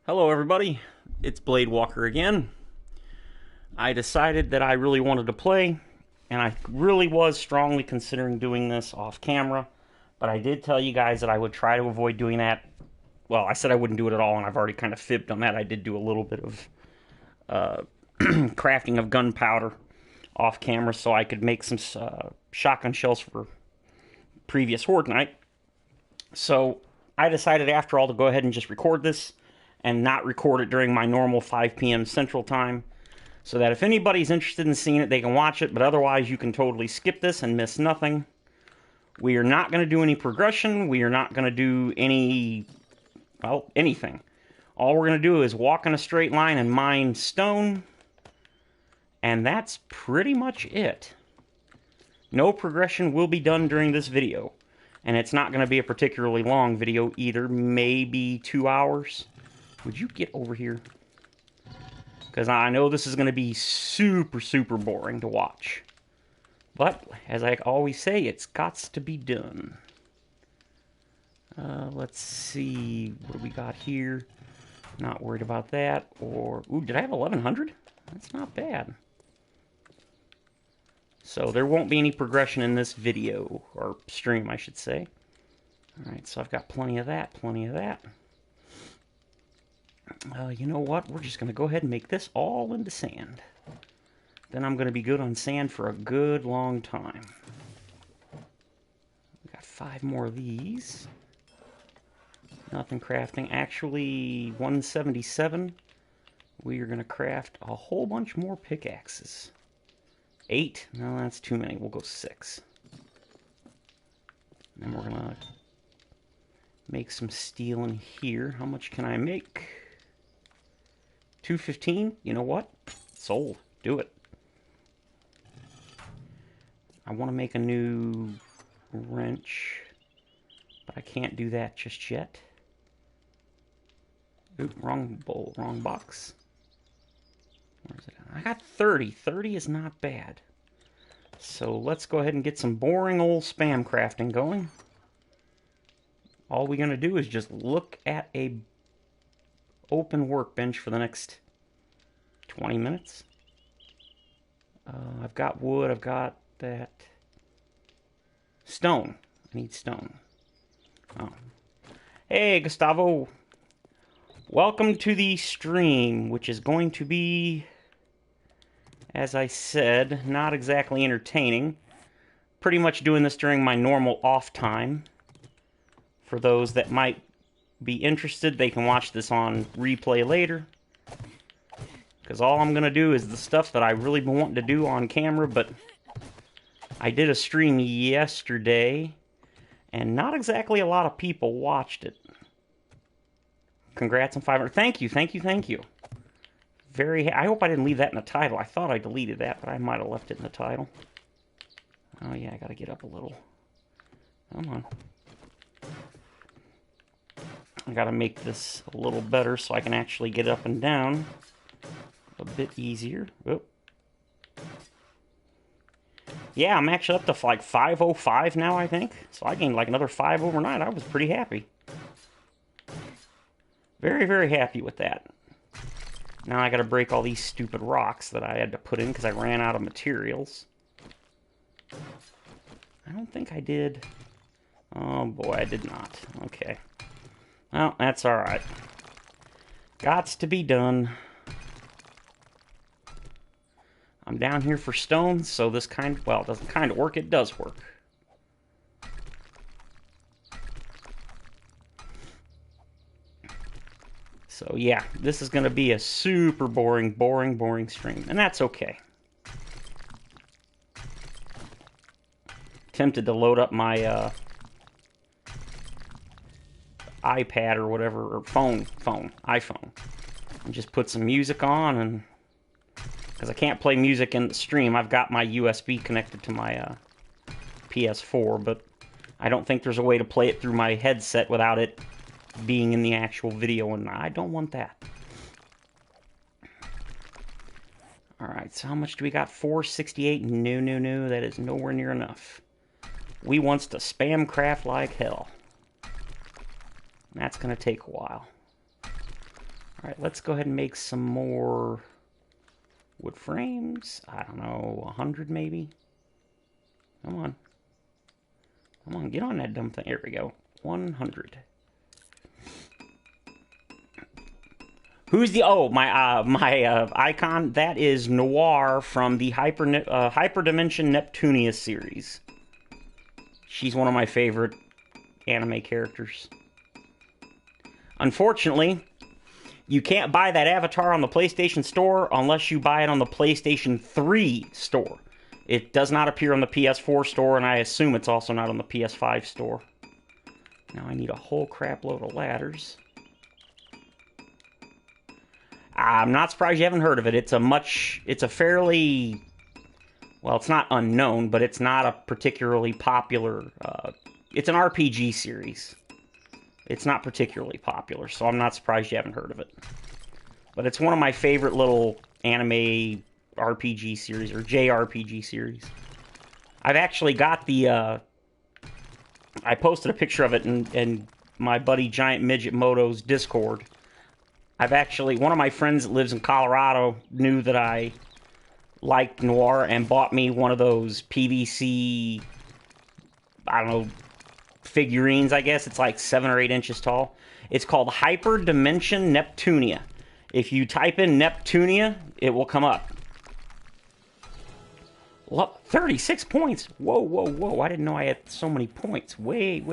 Hello everybody, it's Blade Walker again. I decided that I really wanted to play, and I really was strongly considering doing this off camera, but I did tell you guys that I would try to avoid doing that. Well, I said I wouldn't do it at all, and I've already kind of fibbed on that. I did do a little bit of crafting of gunpowder off camera so I could make some shotgun shells for previous Horde night. So I decided after all to go ahead and just record this and not record it during my normal 5 p.m. Central Time, so that if anybody's interested in seeing it, they can watch it, but otherwise you can totally skip this and miss nothing. We are not going to do any progression. We are not going to do anything. All we're going to do is walk in a straight line and mine stone, and that's pretty much it. No progression will be done during this video, and it's not going to be a particularly long video either, maybe 2 hours. Would you get over here? Because I know this is going to be super boring to watch. But, as I always say, it's got to be done. Let's see, what do we got here? Not worried about that. Or, ooh, did I have 1100? That's not bad. So there won't be any progression in this video, or stream, I should say. Alright, so I've got plenty of that, you know what? We're just going to go ahead and make this all into sand. Then I'm going to be good on sand for a good long time. We got 5 more of these. Nothing crafting. Actually, 177. We are going to craft a whole bunch more pickaxes. 8? No, that's too many. We'll go 6. And then we're going to make some steel in here. How much can I make? 215? You know what? Sold. Do it. I want to make a new wrench, but I can't do that just yet. Oop, wrong bowl, wrong box. Where's it? I got 30. 30 is not bad. So let's go ahead and get some boring old spam crafting going. All we're going to do is just look at a open workbench for the next 20 minutes. I've got wood, I've got that. Stone. I need stone. Oh. Hey, Gustavo. Welcome to the stream, which is going to be, as I said, not exactly entertaining. Pretty much doing this during my normal off time. For those that might be interested, they can watch this on replay later. Because all I'm going to do is the stuff that I really been wanting to do on camera, but I did a stream yesterday, and not exactly a lot of people watched it. Congrats on 500. Thank you. I hope I didn't leave that in the title. I thought I deleted that, but I might have left it in the title. Oh yeah, I gotta get up a little. Come on. I gotta make this a little better so I can actually get up and down a bit easier. Oh. Yeah, I'm actually up to like 505 now, I think. So I gained like another 5 overnight. I was pretty happy. Very happy with that. Now I gotta break all these stupid rocks that I had to put in because I ran out of materials. I don't think I did. Oh boy, I did not. Okay. Well, that's alright. Gots to be done. I'm down here for stones, so this kind, well, it doesn't kind of work, it does work. So yeah, this is going to be a super boring stream, and that's okay. Tempted to load up my iPad or whatever, or iPhone, and just put some music on, and because I can't play music in the stream, I've got my USB connected to my PS4, but I don't think there's a way to play it through my headset without it being in the actual video, and I don't want that. Alright, so how much do we got? 468? No, that is nowhere near enough. We wants to spam craft like hell. That's going to take a while. Alright, let's go ahead and make some more wood frames. I don't know, 100 maybe? Come on. Come on, get on that dumb thing. Here we go. 100. Who's the... Oh, my icon? That is Noir from the Hyperdimension Neptunia series. She's one of my favorite anime characters. Unfortunately, you can't buy that avatar on the PlayStation Store unless you buy it on the PlayStation 3 store. It does not appear on the PS4 store, and I assume it's also not on the PS5 store. Now I need a whole crap load of ladders. I'm not surprised you haven't heard of it. It's a fairly, well, it's not unknown, but it's not a particularly popular, it's an RPG series. It's not particularly popular, so I'm not surprised you haven't heard of it. But it's one of my favorite little anime RPG series, or JRPG series. I've actually got the, I posted a picture of it in my buddy Giant Midget Moto's Discord. I've actually, one of my friends that lives in Colorado knew that I liked Noir and bought me one of those PVC, I don't know, figurines, I guess. It's like 7 or 8 inches tall. It's called Hyperdimension Neptunia. If you type in Neptunia, it will come up. 36 points. Whoa, whoa, whoa. I didn't know I had so many points. Wait.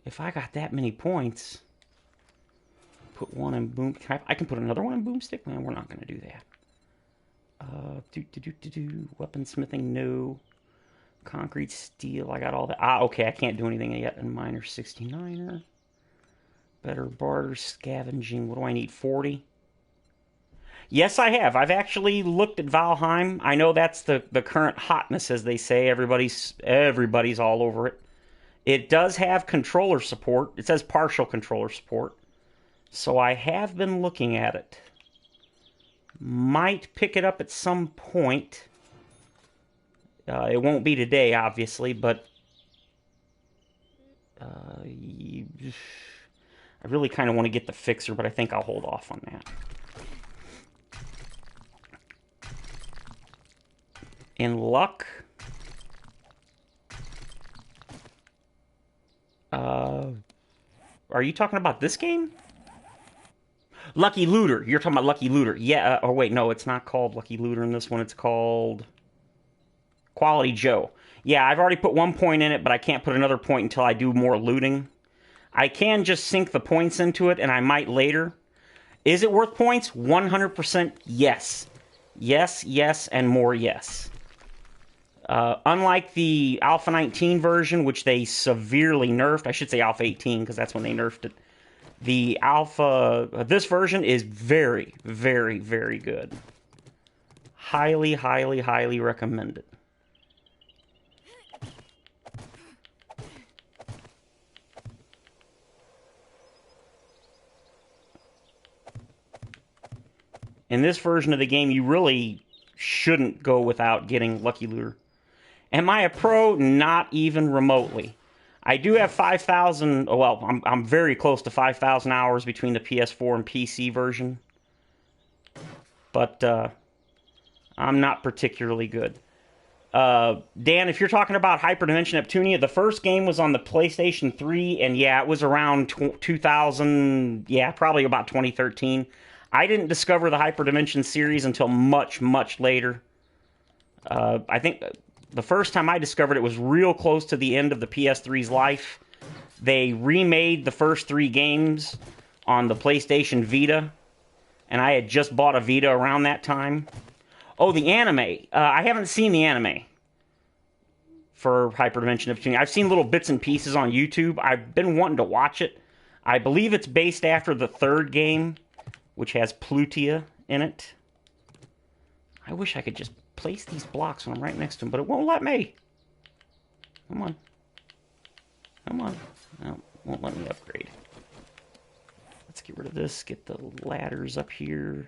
If I got that many points, put one in boom. I can put another one in boomstick? Man, we're not going to do that. Weaponsmithing, no. Concrete, steel, I got all that. Okay, I can't do anything yet in miner 69er. Better barter, scavenging. What do I need, 40? Yes, I have. I've actually looked at Valheim. I know that's the current hotness, as they say. Everybody's all over it. It does have controller support. It says partial controller support. So I have been looking at it. Might pick it up at some point. It won't be today, obviously, but I really kind of want to get the fixer, but I think I'll hold off on that. In luck, are you talking about this game? Lucky Looter. You're talking about Lucky Looter. Yeah, oh wait, no, it's not called Lucky Looter in this one. It's called Quality Joe. Yeah, I've already put 1 point in it, but I can't put another point until I do more looting. I can just sink the points into it, and I might later. Is it worth points? 100% yes. Yes, yes, and more yes. Unlike the Alpha 19 version, which they severely nerfed, I should say Alpha 18, because that's when they nerfed it. The Alpha, this version is very, very, very good. Highly, highly, highly recommend it. In this version of the game, you really shouldn't go without getting Lucky Looter. Am I a pro? Not even remotely. I do have 5,000, well, I'm very close to 5,000 hours between the PS4 and PC version. But I'm not particularly good. Dan, if you're talking about Hyperdimension Neptunia, the first game was on the PlayStation 3, and yeah, it was around 2000, yeah, probably about 2013. I didn't discover the Hyperdimension series until much, much later. I think the first time I discovered it was real close to the end of the PS3's life. They remade the first 3 games on the PlayStation Vita, and I had just bought a Vita around that time. Oh, the anime. I haven't seen the anime for Hyperdimension Neptunia. I've seen little bits and pieces on YouTube. I've been wanting to watch it. I believe it's based after the 3rd game, which has Plutia in it. I wish I could just place these blocks when I'm right next to them, but it won't let me. Come on. Come on. No, it won't let me upgrade. Let's get rid of this. Get the ladders up here.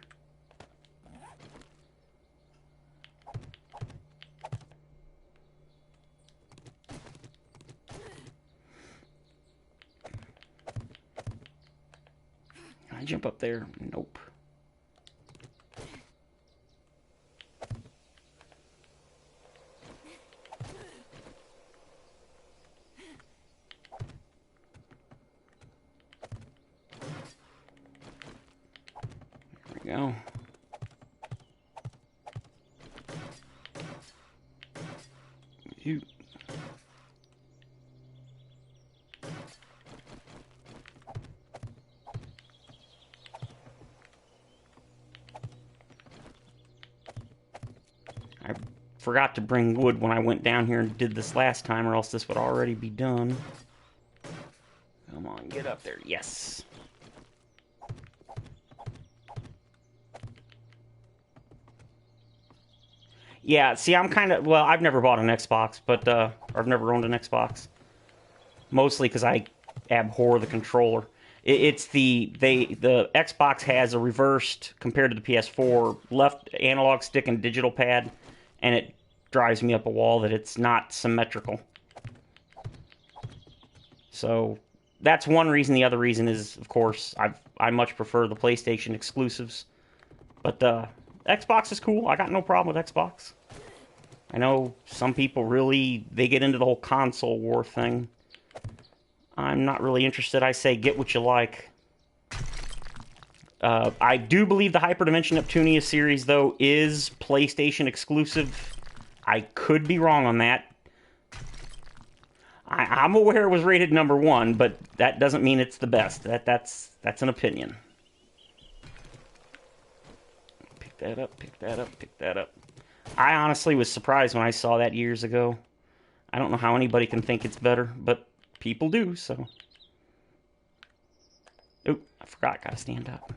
Can I jump up there? Nope. There we go. You. I forgot to bring wood when I went down here and did this last time, or else this would already be done. Come on, get up there. Yes. Yeah, see, I'm kind of... Well, I've never bought an Xbox, but... I've never owned an Xbox. Mostly because I abhor the controller. It's the Xbox has a reversed, compared to the PS4, left analog stick and digital pad, and it drives me up a wall that it's not symmetrical. So that's one reason. The other reason is, of course, I much prefer the PlayStation exclusives. But Xbox is cool. I got no problem with Xbox. I know some people really, they get into the whole console war thing. I'm not really interested. I say get what you like. I do believe the Hyperdimension Neptunia series, though, is PlayStation exclusive. I could be wrong on that. I'm aware it was rated #1, but that doesn't mean it's the best. That's an opinion. Pick that up, pick that up, pick that up. I honestly was surprised when I saw that years ago. I don't know how anybody can think it's better, but people do, so. Oop, I forgot, gotta stand up.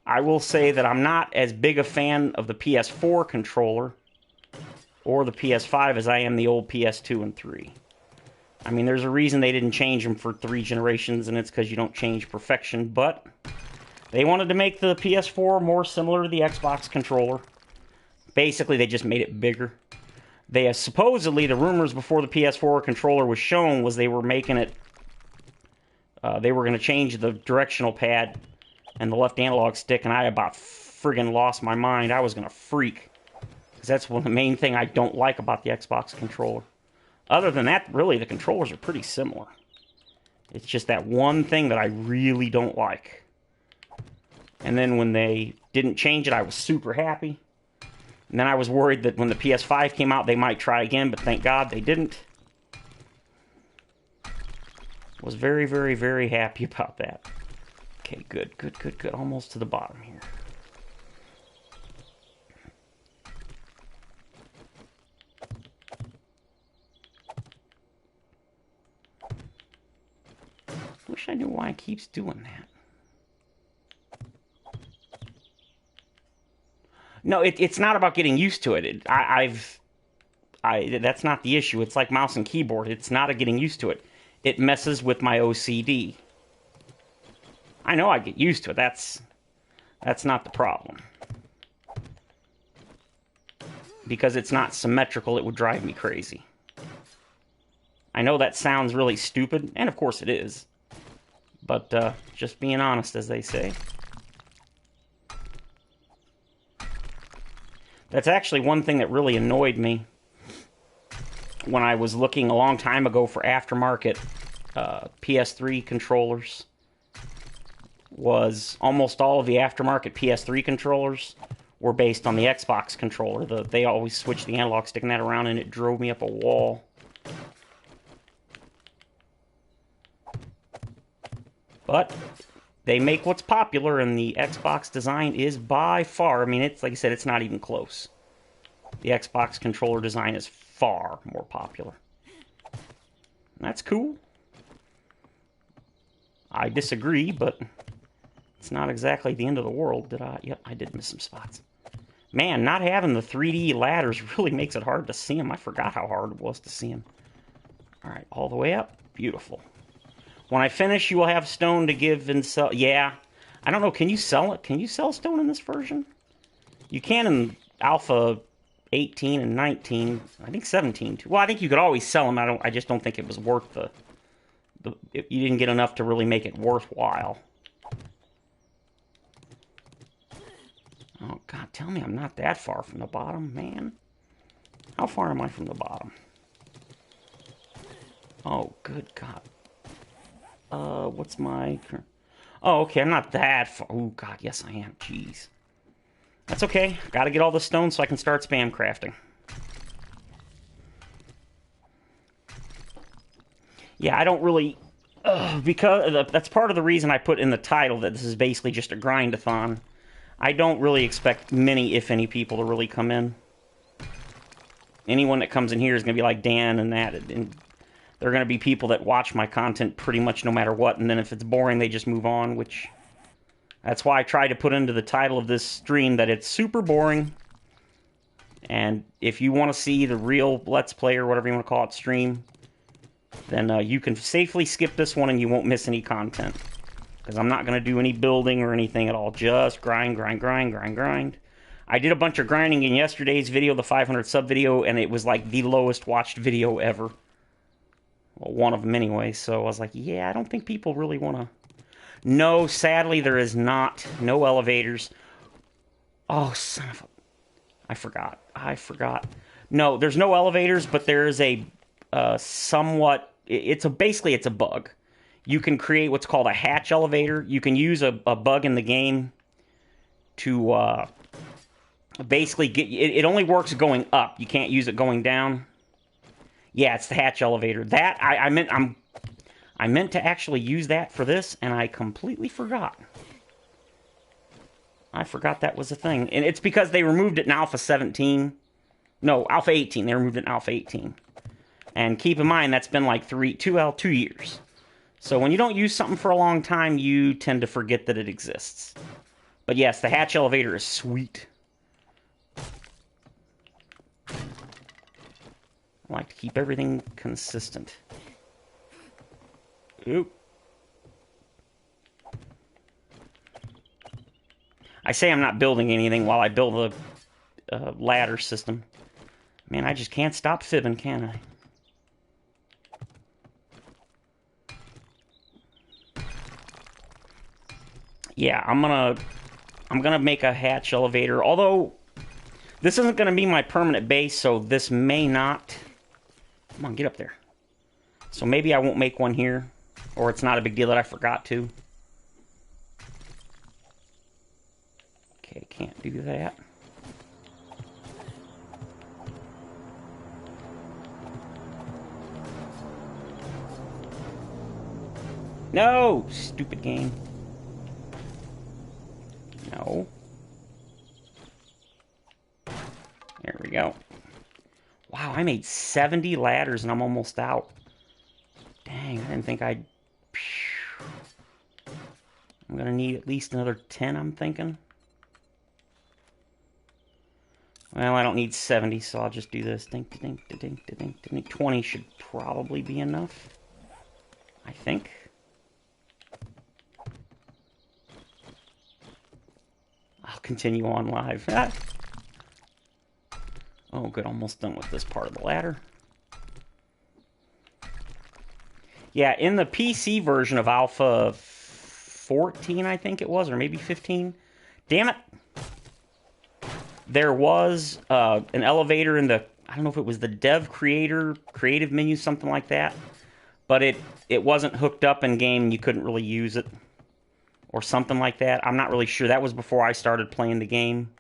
I will say that I'm not as big a fan of the PS4 controller or the PS5 as I am the old PS2 and 3. I mean, there's a reason they didn't change them for 3 generations, and it's because you don't change perfection, but they wanted to make the PS4 more similar to the Xbox controller. Basically, they just made it bigger. They supposedly, the rumors before the PS4 controller was shown was they were making it, they were going to change the directional pad and the left analog stick, and I about friggin' lost my mind. I was going to freak. Because that's one of the main thing I don't like about the Xbox controller. Other than that, really, the controllers are pretty similar. It's just that one thing that I really don't like. And then when they didn't change it, I was super happy. And then I was worried that when the PS5 came out, they might try again, but thank God they didn't. Was very, very, very happy about that. Okay, good, good, good, good. Almost to the bottom here. Wish I knew why it keeps doing that. No, it's not about getting used to it. That's not the issue. It's like mouse and keyboard. It's not a getting used to it. It messes with my OCD. I know I get used to it. That's not the problem. Because it's not symmetrical, it would drive me crazy. I know that sounds really stupid, and of course it is. But just being honest, as they say. That's actually one thing that really annoyed me when I was looking a long time ago for aftermarket PS3 controllers. Was almost all of the aftermarket PS3 controllers were based on the Xbox controller. They always switched the analog stick and that around, and it drove me up a wall. But they make what's popular, and the Xbox design is by far, I mean, it's like I said, it's not even close. The Xbox controller design is far more popular. And that's cool. I disagree, but it's not exactly the end of the world. Yep, I did miss some spots. Man, not having the 3D ladders really makes it hard to see them. I forgot how hard it was to see them. Alright, all the way up. Beautiful. When I finish, you will have stone to give and sell. Yeah. I don't know, can you sell it? Can you sell stone in this version? You can in Alpha 18 and 19. I think 17 too. Well, I think you could always sell them. I just don't think it was worth the you didn't get enough to really make it worthwhile. Oh, God, tell me I'm not that far from the bottom, man. How far am I from the bottom? Oh, good God. What's my... Oh, okay, I'm not that far. Oh, God, yes, I am. Jeez. That's okay. Gotta get all the stones so I can start spam crafting. Yeah, I don't really... because that's part of the reason I put in the title that this is basically just a grind-a-thon. I don't really expect many, if any, people to really come in. Anyone that comes in here is going to be like Dan and that. And they're going to be people that watch my content pretty much no matter what. And then if it's boring, they just move on, which... That's why I try to put into the title of this stream that it's super boring. And if you want to see the real Let's Play, or whatever you want to call it, stream, then you can safely skip this one and you won't miss any content. Because I'm not going to do any building or anything at all. Just grind, grind, grind, grind, grind. I did a bunch of grinding in yesterday's video, the 500 sub video, and it was like the lowest watched video ever. Well, one of them anyway. So I was like, yeah, I don't think people really want to... No, sadly, there is not. No elevators. Oh, son of a... I forgot. No, there's no elevators, but there is a somewhat... Basically, it's a bug. You can create what's called a hatch elevator. You can use a bug in the game to basically get... It only works going up. You can't use it going down. Yeah, it's the hatch elevator. That, I meant to actually use that for this, and I completely forgot. I forgot that was a thing. And it's because they removed it in Alpha 17. No, Alpha 18. They removed it in Alpha 18. And keep in mind, that's been like 2 years. So when you don't use something for a long time, you tend to forget that it exists. But yes, the hatch elevator is sweet. I like to keep everything consistent. Oop. I say I'm not building anything while I build a ladder system. Man, I just can't stop fibbing, can I? Yeah, I'm gonna make a hatch elevator. Although this isn't gonna be my permanent base, so this may not. Come on, get up there. So maybe I won't make one here, or it's not a big deal that I forgot to. Okay, can't do that. No, stupid game. No. There we go. Wow, I made 70 ladders and I'm almost out. Dang, I didn't think I'd... I'm gonna need at least another 10, I'm thinking. Well, I don't need 70, so I'll just do this. Dink, dink, dink, dink, dink. 20 should probably be enough. I think. I'll continue on live. Oh, good. Almost done with this part of the ladder. Yeah, in the PC version of Alpha 14, I think it was, or maybe 15. Damn it. There was an elevator in the, I don't know if it was the dev creative menu, something like that. But it wasn't hooked up in game and you couldn't really use it. Or something like that. I'm not really sure. That was before I started playing the game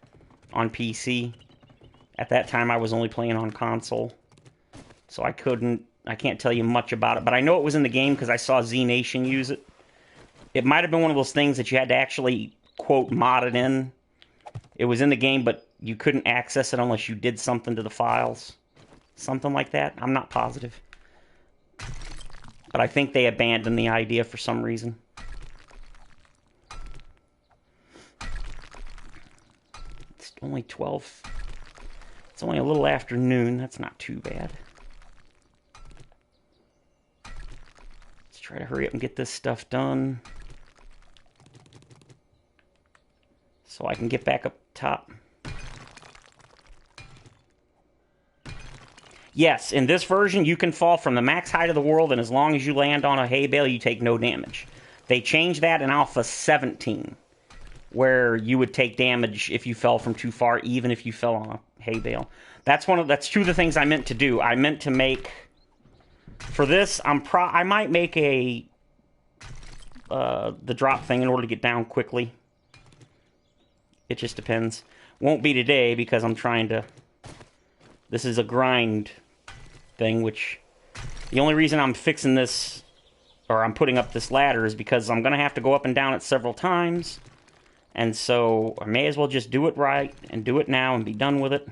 on PC. At that time, I was only playing on console. So I can't tell you much about it. But I know it was in the game because I saw Z Nation use it. It might have been one of those things that you had to actually, quote, mod it in. It was in the game, but you couldn't access it unless you did something to the files. Something like that. I'm not positive. But I think they abandoned the idea for some reason. It's only 12. It's only a little after noon. That's not too bad. Let's try to hurry up and get this stuff done. So I can get back up top. Yes, in this version, you can fall from the max height of the world, and as long as you land on a hay bale, you take no damage. They changed that in Alpha 17, where you would take damage if you fell from too far, even if you fell on a hay bale. That's two of the things I meant to do. I meant to make, for this, I might make the drop thing in order to get down quickly. It just depends. Won't be today because I'm trying to. This is a grind thing, which the only reason I'm fixing this, or I'm putting up this ladder, is because I'm going to have to go up and down it several times. And so I may as well just do it right and do it now and be done with it.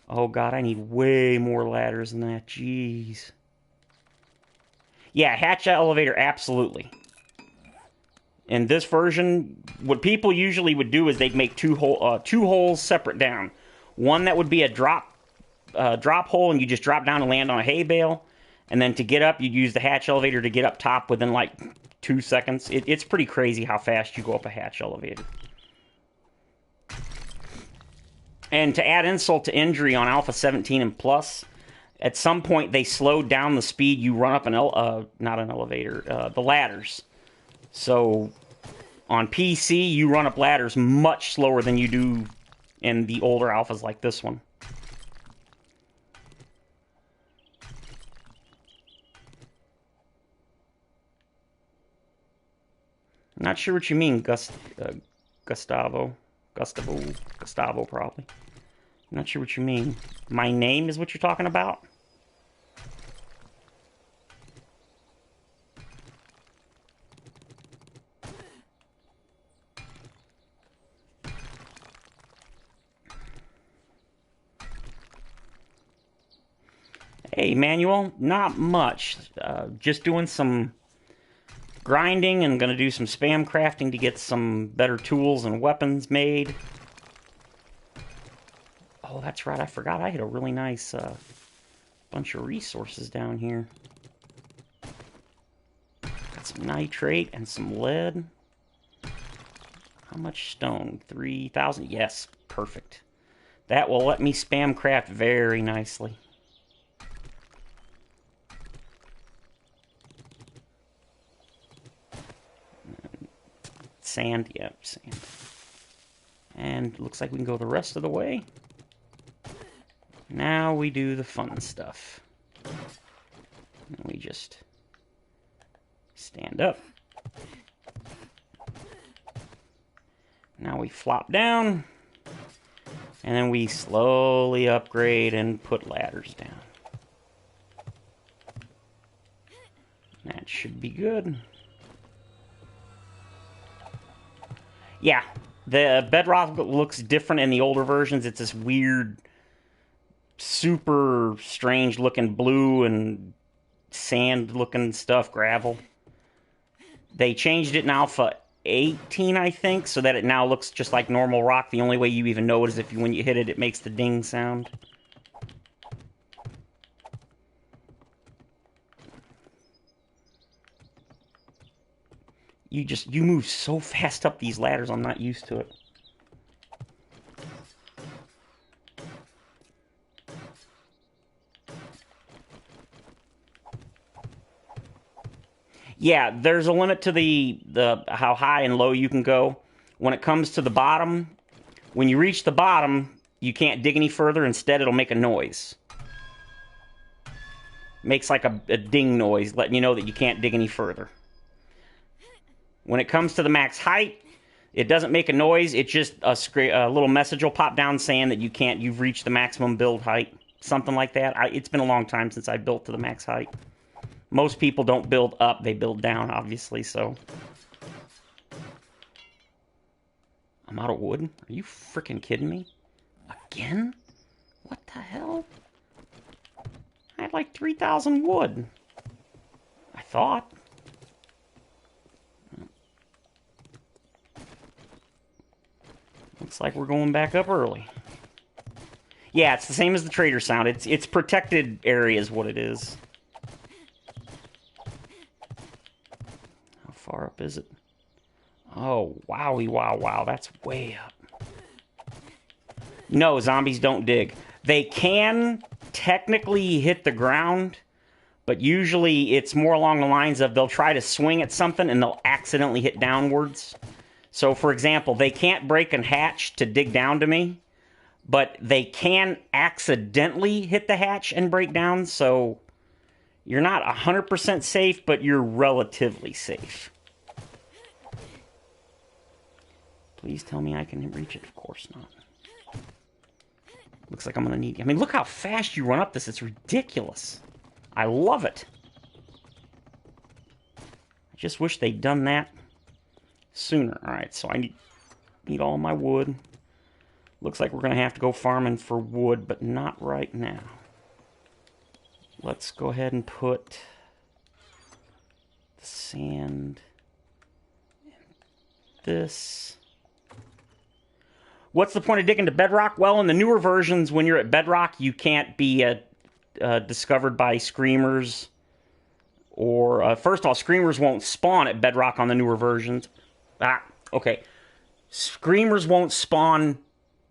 Oh god, I need way more ladders than that. Jeez. Yeah, hatch elevator, absolutely. In this version, what people usually would do is they'd make two holes separate down. One that would be a drop hole, and you just drop down and land on a hay bale. And then to get up, you'd use the hatch elevator to get up top within like 2 seconds. It's pretty crazy how fast you go up a hatch elevator. And to add insult to injury on Alpha 17 and Plus, at some point they slowed down the speed you run up not an elevator, the ladders. So on PC, you run up ladders much slower than you do in the older alphas like this one. Not sure what you mean, Gustavo, probably. Not sure what you mean. My name is what you're talking about? Hey, Manuel, not much. Just doing some grinding and gonna do some spam crafting to get some better tools and weapons made. Oh, that's right, I forgot I had a really nice bunch of resources down here. Got some nitrate and some lead. How much stone? 3,000? Yes, perfect. That will let me spam craft very nicely. Sand, yep, sand. And looks like we can go the rest of the way. Now we do the fun stuff. And we just stand up. Now we flop down. And then we slowly upgrade and put ladders down. That should be good. Yeah, the bedrock looks different in the older versions. It's this weird, super strange looking blue and sand looking stuff, gravel. They changed it in Alpha 18, I think, so that it now looks just like normal rock. The only way you even know it is if when you hit it, it makes the ding sound. You move so fast up these ladders, I'm not used to it. Yeah, there's a limit to the how high and low you can go. When it comes to the bottom, when you reach the bottom, you can't dig any further. Instead, it'll make a noise. Makes like a ding noise, letting you know that you can't dig any further. When it comes to the max height, it doesn't make a noise. It's just a little message will pop down saying that you've reached the maximum build height. Something like that. It's been a long time since I built to the max height. Most people don't build up, they build down, obviously, so. I'm out of wood? Are you freaking kidding me? Again? What the hell? I had like 3,000 wood. I thought. Looks like we're going back up early. Yeah, it's the same as the trader sound. It's protected area is what it is. How far up is it? Oh, wowie, wow, that's way up. No, zombies don't dig. They can technically hit the ground, but usually it's more along the lines of they'll try to swing at something and they'll accidentally hit downwards. So, for example, they can't break a hatch to dig down to me, but they can accidentally hit the hatch and break down, so you're not 100% safe, but you're relatively safe. Please tell me I can reach it. Of course not. Looks like I'm going to need... I mean, look how fast you run up this. It's ridiculous. I love it. I just wish they'd done that sooner. Alright, so I need all my wood. Looks like we're going to have to go farming for wood, but not right now. Let's go ahead and put the sand in this. What's the point of digging to bedrock? Well, in the newer versions, when you're at bedrock, you can't be discovered by screamers. Or, first of all, screamers won't spawn at bedrock on the newer versions. Okay. Screamers won't spawn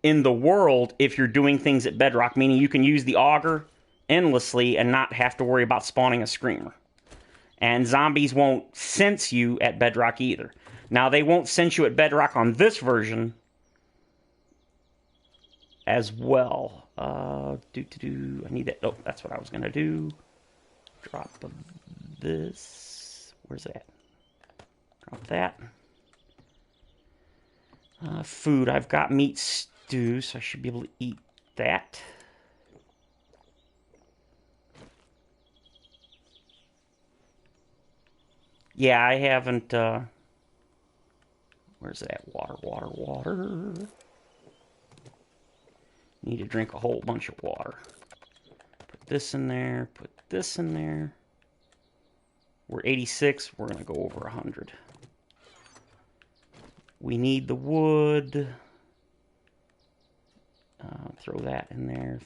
in the world if you're doing things at bedrock, meaning you can use the auger endlessly and not have to worry about spawning a screamer. And zombies won't sense you at bedrock either. Now, they won't sense you at bedrock on this version as well. I need that. Oh, that's what I was going to do. Drop this. Where's that? Drop that. Food. I've got meat stew, so I should be able to eat that. Yeah, I haven't, where's that? Water. Need to drink a whole bunch of water. Put this in there, put this in there. We're 86, we're going to go over 100. We need the wood. Throw that in there,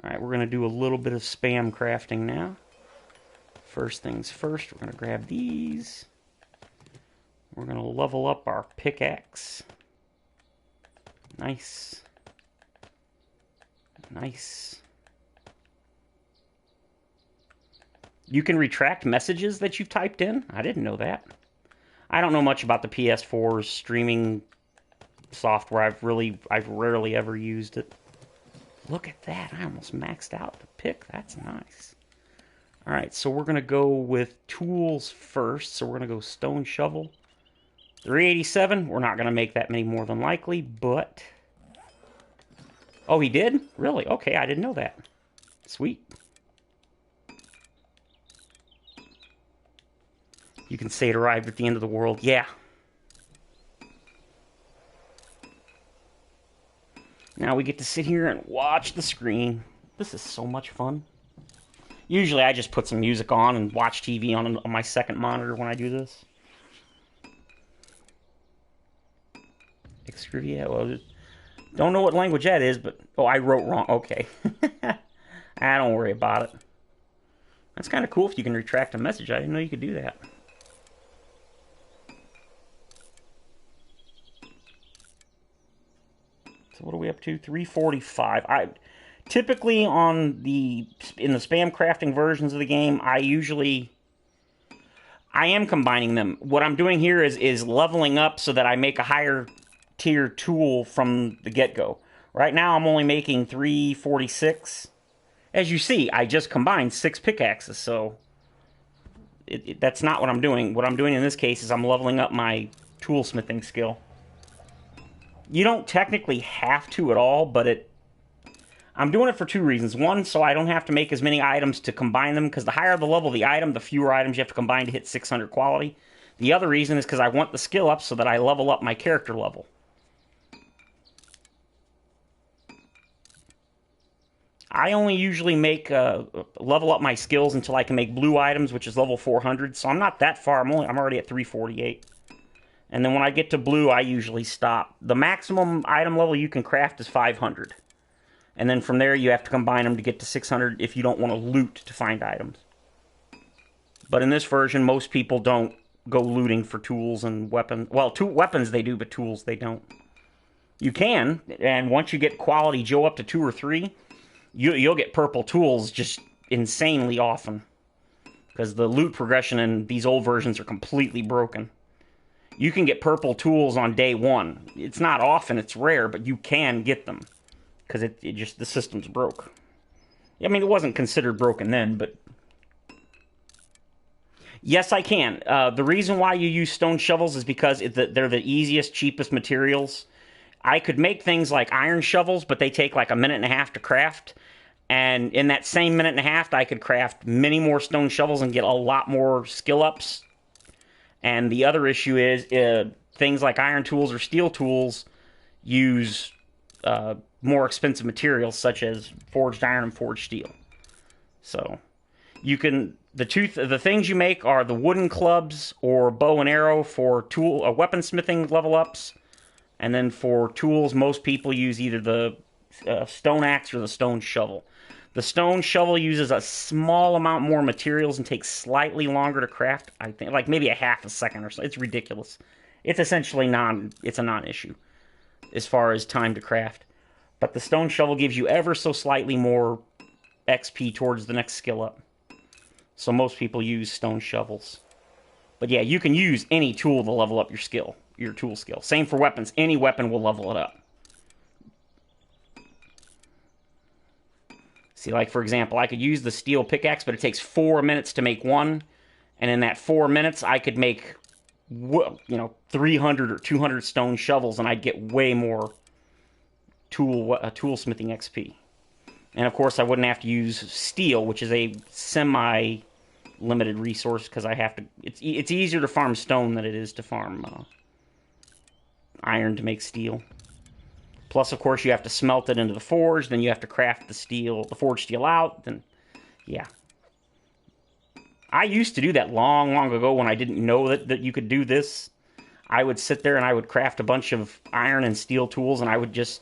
Alright, we're going to do a little bit of spam crafting now. First things first, we're going to grab these. We're going to level up our pickaxe. Nice. Nice. You can retract messages that you've typed in? I didn't know that. I don't know much about the PS4's streaming software. I've rarely ever used it. Look at that. I almost maxed out the pick. That's nice. Alright, so we're going to go with tools first. So we're going to go stone shovel. 387. We're not going to make that many more than likely, but... Oh, he did? Really? Okay, I didn't know that. Sweet. You can say it arrived at the end of the world. Yeah. Now we get to sit here and watch the screen. This is so much fun. Usually I just put some music on and watch TV on my second monitor when I do this. Yeah, well, don't know what language that is, but... Oh, I wrote wrong. Okay. I don't worry about it. That's kind of cool if you can retract a message. I didn't know you could do that. So what are we up to? 345. Typically in the spam crafting versions of the game, I am combining them. What I'm doing here is leveling up so that I make a higher tier tool from the get-go. Right now I'm only making 346. As you see, I just combined 6 pickaxes, so that's not what I'm doing. What I'm doing in this case is I'm leveling up my toolsmithing skill. You don't technically have to at all, but I'm doing it for 2 reasons. One, so I don't have to make as many items to combine them, because the higher the level of the item, the fewer items you have to combine to hit 600 quality. The other reason is because I want the skill up so that I level up my character level. I only usually make level up my skills until I can make blue items, which is level 400. So I'm not that far. I'm already at 348. And then when I get to blue, I usually stop. The maximum item level you can craft is 500. And then from there, you have to combine them to get to 600 if you don't want to loot to find items. But in this version, most people don't go looting for tools and weapons. Well, weapons they do, but tools they don't. You can, and once you get quality Joe up to 2 or 3, you'll get purple tools just insanely often. Because the loot progression in these old versions are completely broken. You can get purple tools on day one. It's not often, it's rare, but you can get them. Because it just, the system's broke. I mean, it wasn't considered broken then, but... Yes, I can. The reason why you use stone shovels is because they're the easiest, cheapest materials. I could make things like iron shovels, but they take like a minute and a half to craft. And in that same minute and a half, I could craft many more stone shovels and get a lot more skill ups. And the other issue is things like iron tools or steel tools use more expensive materials such as forged iron and forged steel. So you can the things you make are the wooden clubs or bow and arrow for weaponsmithing level ups, and then for tools most people use either the stone axe or the stone shovel. The stone shovel uses a small amount more materials and takes slightly longer to craft. I think like maybe a half a second or so. It's ridiculous. It's essentially it's a non-issue as far as time to craft. But the stone shovel gives you ever so slightly more XP towards the next skill up. So most people use stone shovels. But yeah, you can use any tool to level up your tool skill. Same for weapons. Any weapon will level it up. See, like, for example, I could use the steel pickaxe, but it takes 4 minutes to make one. And in that 4 minutes, I could make, 300 or 200 stone shovels, and I'd get way more toolsmithing XP. And, of course, I wouldn't have to use steel, which is a semi-limited resource, because I have to... It's easier to farm stone than it is to farm iron to make steel. Plus, of course, you have to smelt it into the forge, then you have to craft the forged steel out, then, yeah. I used to do that long, long ago when I didn't know that you could do this. I would sit there and I would craft a bunch of iron and steel tools, and I would just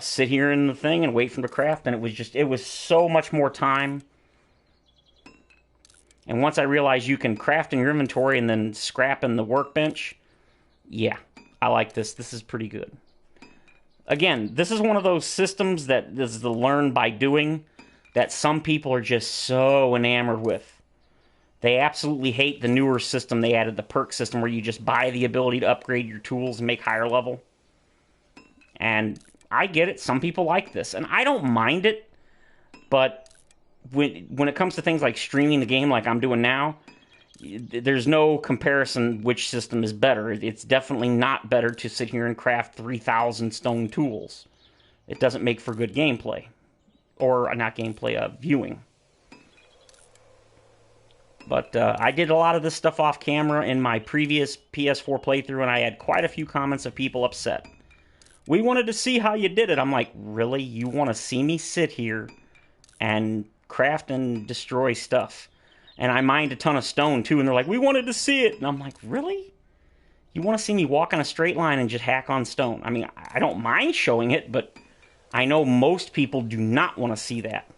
sit here in the thing and wait for them to craft, and it was so much more time. And once I realized you can craft in your inventory and then scrap in the workbench, yeah, I like this. This is pretty good. Again, this is one of those systems that is the learn by doing that some people are just so enamored with. They absolutely hate the newer system they added, the perk system, where you just buy the ability to upgrade your tools and make higher level. And I get it. Some people like this. And I don't mind it. But when it comes to things like streaming the game like I'm doing now, there's no comparison which system is better. It's definitely not better to sit here and craft 3,000 stone tools. It doesn't make for good gameplay. Or, not gameplay, viewing. But I did a lot of this stuff off camera in my previous PS4 playthrough, and I had quite a few comments of people upset. We wanted to see how you did it. I'm like, really? You want to see me sit here and craft and destroy stuff? And I mined a ton of stone, too, and they're like, we wanted to see it. And I'm like, really? You want to see me walk in a straight line and just hack on stone? I mean, I don't mind showing it, but I know most people do not want to see that.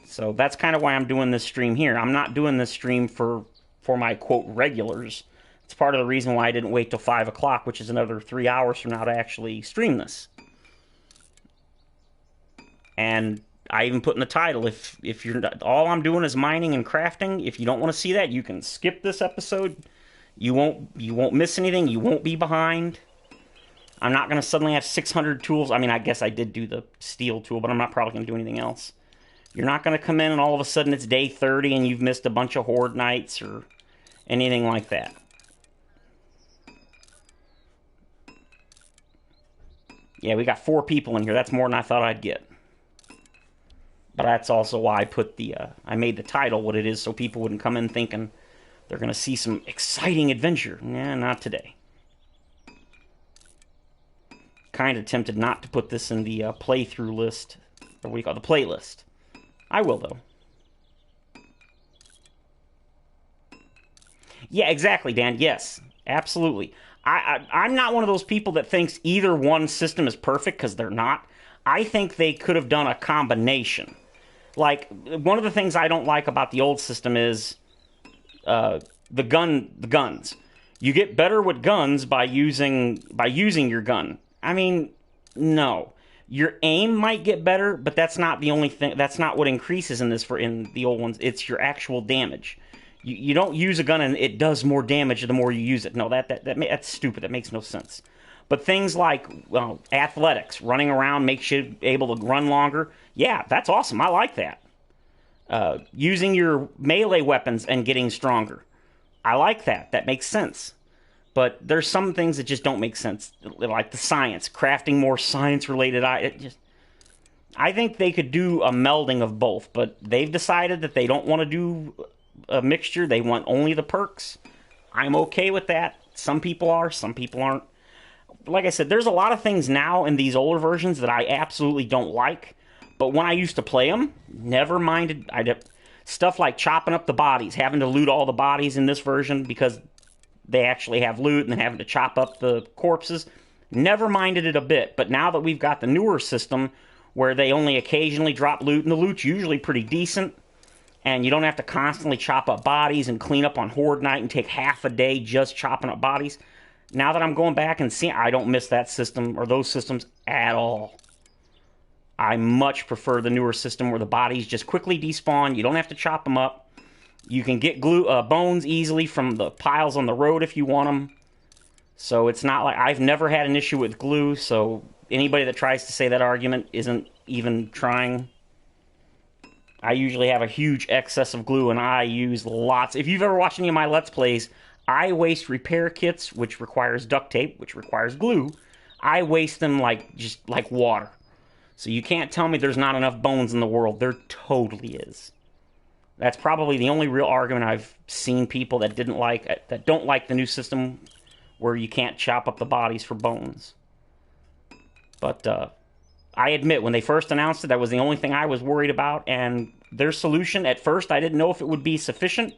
So that's kind of why I'm doing this stream here. I'm not doing this stream for my, quote, regulars. It's part of the reason why I didn't wait till 5 o'clock, which is another 3 hours from now to actually stream this. And I even put in the title, if you're all I'm doing is mining and crafting, if you don't want to see that, you can skip this episode. You won't miss anything. You won't be behind. I'm not going to suddenly have 600 tools. I mean, I guess I did do the steel tool, but I'm not probably going to do anything else. You're not going to come in and all of a sudden it's day 30 and you've missed a bunch of horde nights or anything like that. Yeah, we got 4 people in here. That's more than I thought I'd get. But that's also why I put I made the title what it is, so people wouldn't come in thinking they're going to see some exciting adventure. Nah, not today. Kind of tempted not to put this in the playthrough list, or what do you call it, the playlist. I will, though. Yeah, exactly, Dan. Yes, absolutely. I'm not one of those people that thinks either one system is perfect, because they're not. I think they could have done a combination. Like, one of the things I don't like about the old system is the guns. You get better with guns by using your gun. I mean, no. Your aim might get better, but that's not the only thing. That's not what increases in this for in the old ones. It's your actual damage. You don't use a gun and it does more damage the more you use it. No, that's stupid. That makes no sense. But things like athletics, running around makes you able to run longer. Yeah, that's awesome. I like that. Using your melee weapons and getting stronger. I like that. That makes sense. But there's some things that just don't make sense, like the science, crafting more science-related. I think they could do a melding of both, but they've decided that they don't want to do a mixture. They want only the perks. I'm okay with that. Some people are, some people aren't. Like I said, there's a lot of things now in these older versions that I absolutely don't like. But when I used to play them, never minded. Stuff like chopping up the bodies, having to loot all the bodies in this version because they actually have loot and then having to chop up the corpses. Never minded it a bit. But now that we've got the newer system where they only occasionally drop loot, and the loot's usually pretty decent, and you don't have to constantly chop up bodies and clean up on Horde Night and take half a day just chopping up bodies. Now that I'm going back and seeing, I don't miss that system or those systems at all. I much prefer the newer system where the bodies just quickly despawn. You don't have to chop them up. You can get bones easily from the piles on the road if you want them. So it's not like I've never had an issue with glue. So anybody that tries to say that argument isn't even trying. I usually have a huge excess of glue and I use lots. If you've ever watched any of my Let's Plays, I waste repair kits, which requires duct tape, which requires glue. I waste them just like water. So you can't tell me there's not enough bones in the world. There totally is. That's probably the only real argument I've seen people that don't like the new system where you can't chop up the bodies for bones. But I admit, when they first announced it, that was the only thing I was worried about. And their solution, at first, I didn't know if it would be sufficient.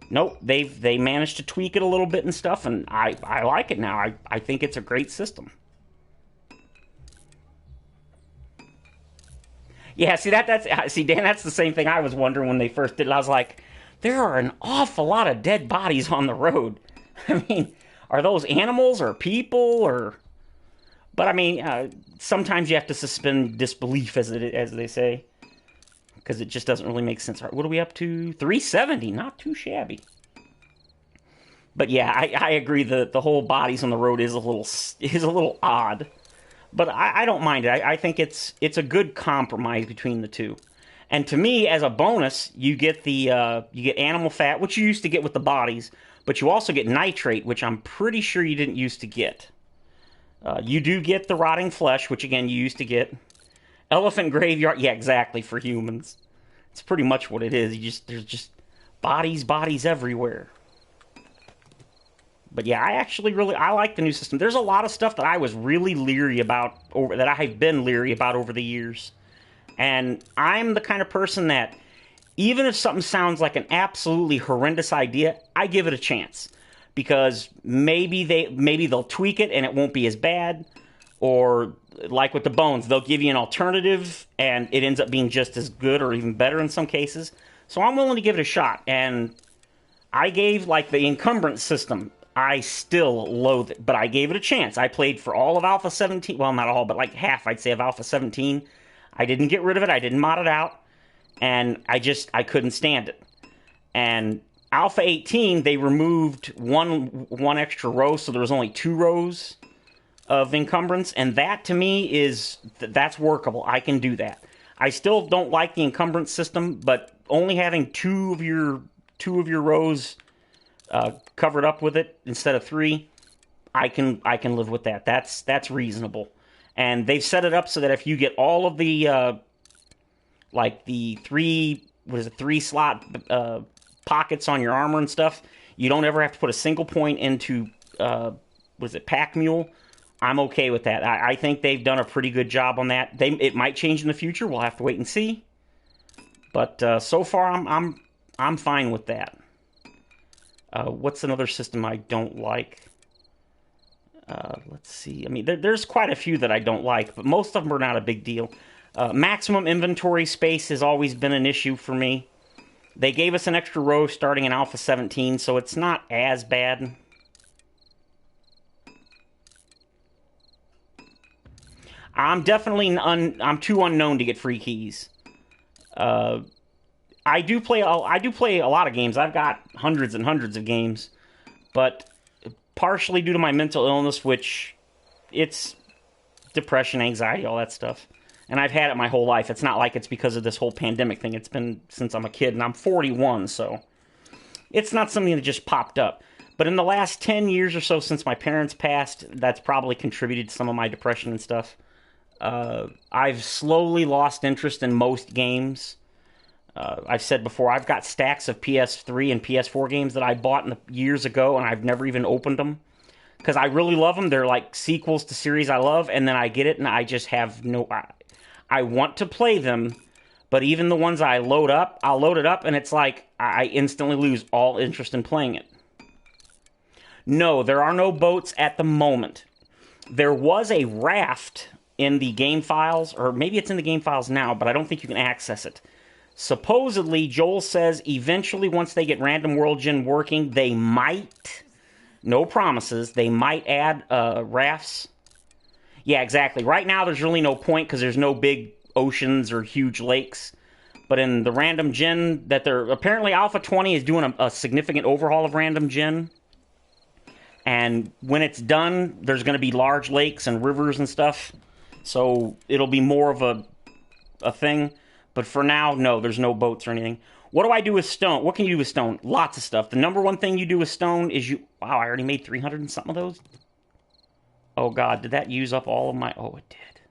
Nope, they managed to tweak it a little bit and stuff, and I like it now. I think it's a great system. Yeah, see Dan, that's the same thing I was wondering when they first did it. I was like, there are an awful lot of dead bodies on the road. I mean, are those animals or people or? But I mean, sometimes you have to suspend disbelief, as they say, because it just doesn't really make sense. All right, what are we up to? 370, not too shabby. But yeah, I agree. The whole bodies on the road is a little odd. But I don't mind it. I think it's a good compromise between the two. And to me, as a bonus, you get you get animal fat, which you used to get with the bodies, but you also get nitrate, which I'm pretty sure you didn't used to get. You do get the rotting flesh, which again you used to get. Elephant graveyard, yeah, exactly, for humans. It's pretty much what it is. There's just bodies everywhere. But yeah, I like the new system. There's a lot of stuff that I was really leery about, that I have been leery about over the years. And I'm the kind of person that, even if something sounds like an absolutely horrendous idea, I give it a chance. Because maybe they'll tweak it and it won't be as bad. Or, like with the bones, they'll give you an alternative and it ends up being just as good or even better in some cases. So I'm willing to give it a shot. And I gave, the encumbrance system, I still loathe it, but I gave it a chance. I played for all of Alpha 17. Well, not all, but half, I'd say, of Alpha 17. I didn't get rid of it. I didn't mod it out. And I couldn't stand it. And Alpha 18, they removed one extra row, so there was only 2 rows of encumbrance. And that, to me, that's workable. I can do that. I still don't like the encumbrance system, but only having 2 of your rows covered up with it instead of 3, I can live with that. That's reasonable. And they've set it up so that if you get all of the the 3 slot pockets on your armor and stuff, you don't ever have to put a single point into Pack Mule. I'm okay with that. I think they've done a pretty good job on that. It might change in the future. We'll have to wait and see. But so far, I'm fine with that. What's another system I don't like? Let's see. I mean, there's quite a few that I don't like, but most of them are not a big deal. Maximum inventory space has always been an issue for me. They gave us an extra row starting in Alpha 17, so it's not as bad. I'm definitely I'm too unknown to get free keys. I do play a lot of games. I've got hundreds and hundreds of games, but partially due to my mental illness, which it's depression, anxiety, all that stuff. And I've had it my whole life. It's not like it's because of this whole pandemic thing. It's been since I'm a kid, and I'm 41, so it's not something that just popped up. But in the last 10 years or so since my parents passed, that's probably contributed to some of my depression and stuff. I've slowly lost interest in most games. I've said before, I've got stacks of PS3 and PS4 games that I bought years ago, and I've never even opened them. Because I really love them. They're like sequels to series I love, and then I get it, and I just have no... I want to play them, but even the ones I'll load it up, and it's like I instantly lose all interest in playing it. No, there are no boats at the moment. There was a raft in the game files, or maybe it's in the game files now, but I don't think you can access it. Supposedly, Joel says eventually once they get Random World Gen working, they might, no promises, they might add rafts. Yeah, exactly. Right now there's really no point because there's no big oceans or huge lakes. But in the Random Gen that they're... Apparently Alpha 20 is doing a significant overhaul of Random Gen. And when it's done, there's going to be large lakes and rivers and stuff. So it'll be more of a thing. But for now, no, there's no boats or anything. What do I do with stone? What can you do with stone? Lots of stuff. The number one thing you do with stone is you... Wow, I already made 300 and something of those? Oh, God, did that use up all of my... Oh, it did.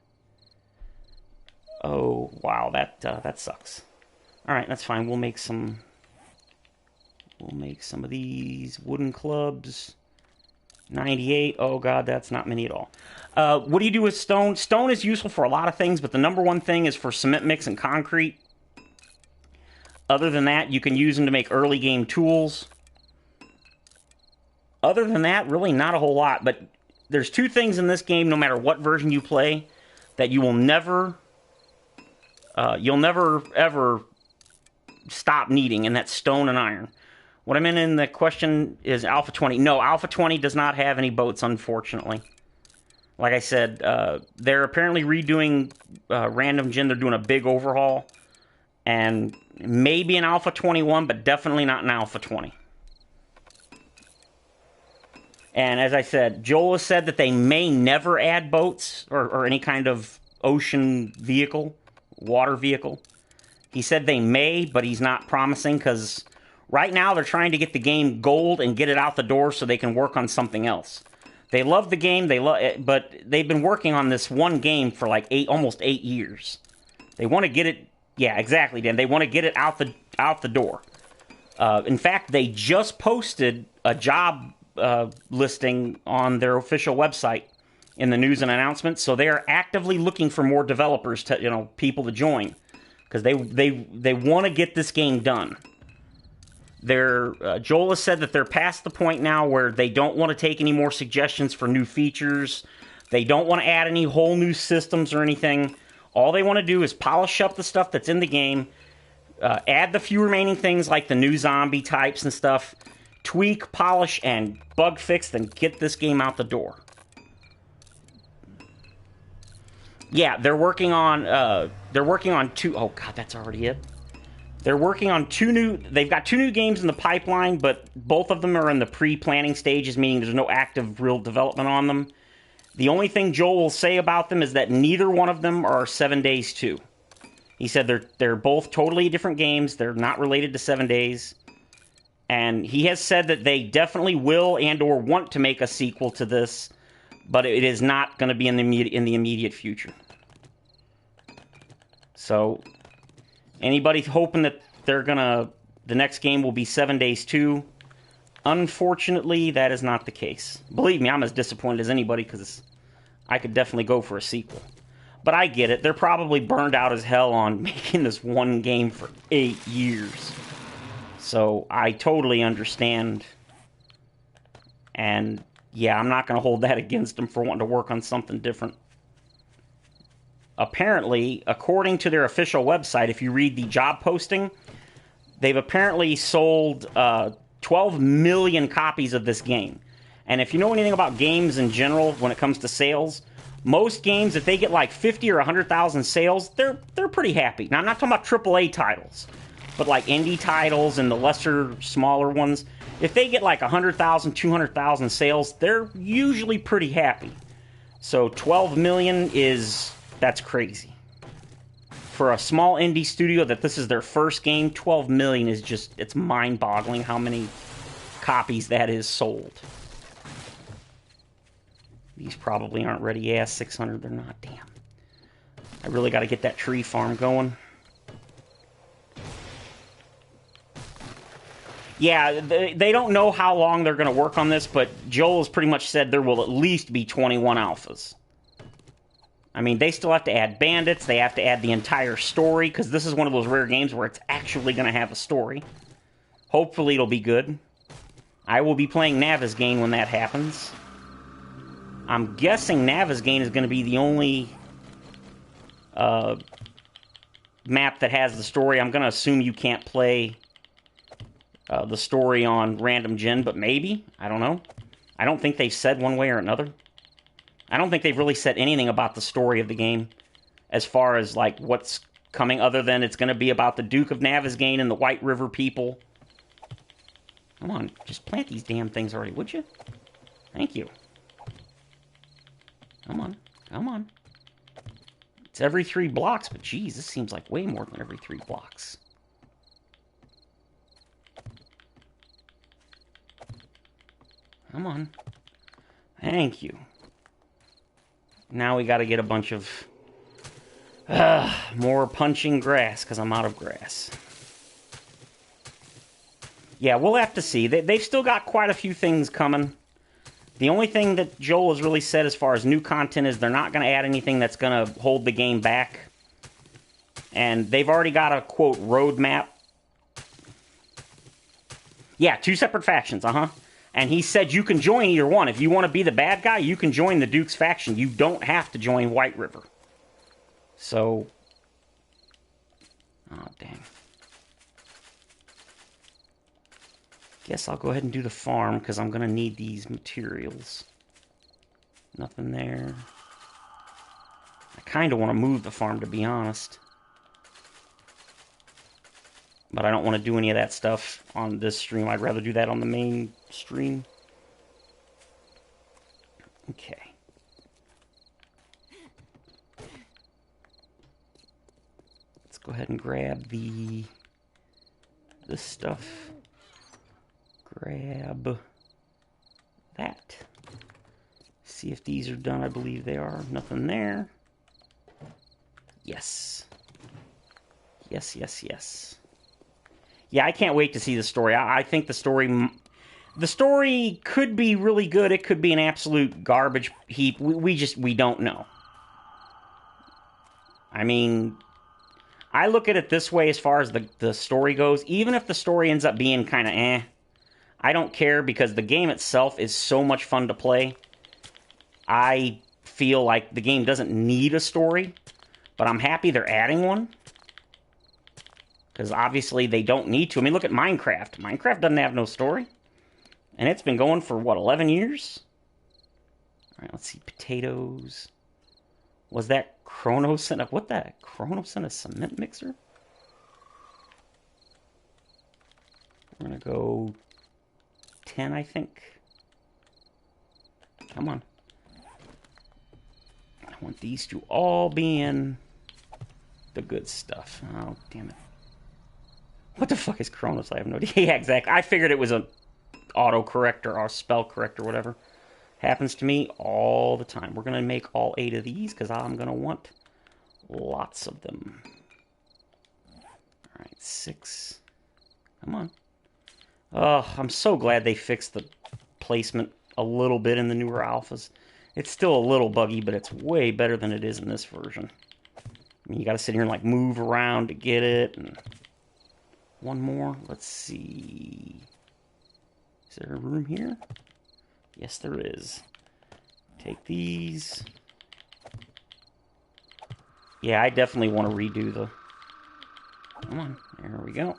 Oh, wow, that sucks. All right, that's fine. We'll make some of these wooden clubs. 98. Oh, God, that's not many at all. What do you do with stone? Stone is useful for a lot of things, but the number one thing is for cement mix and concrete. Other than that, you can use them to make early game tools. Other than that, really not a whole lot, but... There's two things in this game, no matter what version you play, that you will never, you'll never, ever stop needing, and that's stone and iron. What I meant in the question is Alpha 20. No, Alpha 20 does not have any boats, unfortunately. Like I said, they're apparently redoing Random Gen. They're doing a big overhaul, and maybe in Alpha 21, but definitely not in Alpha 20. And as I said, Joel has said that they may never add boats or any kind of ocean vehicle, water vehicle. He said they may, but he's not promising because right now they're trying to get the game gold and get it out the door so they can work on something else. They love the game, but they've been working on this one game for like almost 8 years. They want to get it, yeah, exactly, Dan. They want to get it out the door. In fact, they just posted a job listing on their official website in the news and announcements, so they are actively looking for more developers to, people to join, because they want to get this game done. Joel has said that they're past the point now where they don't want to take any more suggestions for new features. They don't want to add any whole new systems or anything. All they want to do is polish up the stuff that's in the game, add the few remaining things like the new zombie types and stuff, tweak, polish, and bug fix, then get this game out the door. Yeah, they're working on two... Oh, God, that's already it. They're working on they've got 2 new games in the pipeline, but both of them are in the pre-planning stages, meaning there's no active real development on them. The only thing Joel will say about them is that neither one of them are 7 Days 2. He said they're both totally different games. They're not related to 7 Days. And he has said that they definitely will and or want to make a sequel to this, but it is not going to be in the immediate future. So, anybody hoping that the next game will be 7 Days 2, unfortunately, that is not the case. Believe me, I'm as disappointed as anybody, because I could definitely go for a sequel. But I get it. They're probably burned out as hell on making this one game for 8 years. So I totally understand. And yeah, I'm not going to hold that against them for wanting to work on something different. Apparently, according to their official website, if you read the job posting, they've apparently sold 12 million copies of this game. And if you know anything about games in general when it comes to sales, Most games, if they get like 50 or 100,000 sales, they're pretty happy. Now, I'm not talking about AAA titles, but like indie titles and the lesser, smaller ones. If they get like 100,000, 200,000 sales, they're usually pretty happy. So 12 million that's crazy. For a small indie studio that this is their first game, 12 million is just, it's mind-boggling how many copies that is sold. These probably aren't ready. Yeah, 600, they're not. Damn. I really got to get that tree farm going. Yeah, they don't know how long they're going to work on this, but Joel has pretty much said there will at least be 21 alphas. I mean, they still have to add bandits. They have to add the entire story, because this is one of those rare games where it's actually going to have a story. Hopefully it'll be good. I will be playing Navezgane when that happens. I'm guessing Navezgane is going to be the only map that has the story. I'm going to assume you can't play the story on Random Gen, but maybe. I don't know. I don't think they've said one way or another. I don't think they've really said anything about the story of the game as far as like what's coming, other than it's going to be about the Duke of Navezgane and the White River people. Come on, just plant these damn things already, would you? Thank you. Come on, come on. It's every 3 blocks, but geez, this seems like way more than every 3 blocks. Come on. Thank you. Now we got to get a bunch of more punching grass, because I'm out of grass. Yeah, we'll have to see. They've still got quite a few things coming. The only thing that Joel has really said as far as new content is they're not going to add anything that's going to hold the game back. And they've already got a, quote, roadmap. Yeah, 2 separate factions, And he said you can join either one. If you want to be the bad guy, you can join the Duke's faction. You don't have to join White River. So... oh, dang. Guess I'll go ahead and do the farm, because I'm going to need these materials. Nothing there. I kind of want to move the farm, to be honest. But I don't want to do any of that stuff on this stream. I'd rather do that on the main stream. Okay. Let's go ahead and grab this stuff. Grab that. See if these are done. I believe they are. Nothing there. Yes. Yes, yes, yes. Yeah, I can't wait to see the story. I think the story could be really good. It could be an absolute garbage heap. We don't know. I mean, I look at it this way as far as the story goes. Even if the story ends up being kind of I don't care, because the game itself is so much fun to play. I feel like the game doesn't need a story, but I'm happy they're adding one. Because obviously they don't need to. I mean, look at Minecraft. Minecraft doesn't have no story. And it's been going for, what, 11 years? Alright, let's see. Potatoes. Was that Kronos in a... what the heck? Kronos in a cement mixer? We're going to go 10, I think. Come on. I want these to all be in the good stuff. Oh, damn it. What the fuck is Kronos? I have no idea. Yeah, exactly. I figured it was an autocorrector or spell corrector, whatever. Happens to me all the time. We're going to make all 8 of these, because I'm going to want lots of them. Alright, 6. Come on. Oh, I'm so glad they fixed the placement a little bit in the newer alphas. It's still a little buggy, but it's way better than it is in this version. I mean, you got to sit here and like move around to get it. And one more. Let's see. Is there a room here? Yes, there is. Take these. Yeah, I definitely want to redo the... come on. There we go.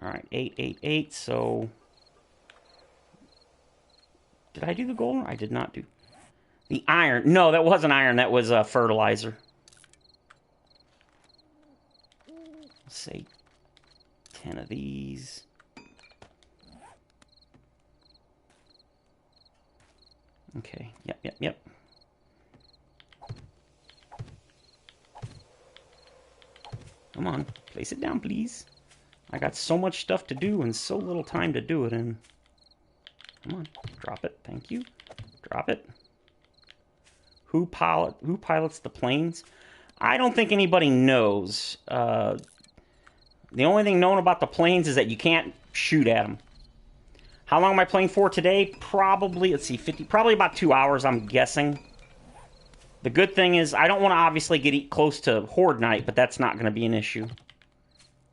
Alright, 8, 8, 8, so... Did I do the gold? I did not do. The iron. No, that wasn't iron. That was fertilizer. Let's say 10 of these. Okay. Yep. Come on. Place it down, please. I got so much stuff to do and so little time to do it in. Come on. Drop it. Thank you. Drop it. Who pilots the planes? I don't think anybody knows. The only thing known about the planes is that you can't shoot at them. How long am I playing for today? Probably, let's see, probably about 2 hours, I'm guessing. The good thing is, I don't want to obviously get close to Horde Night, but that's not going to be an issue.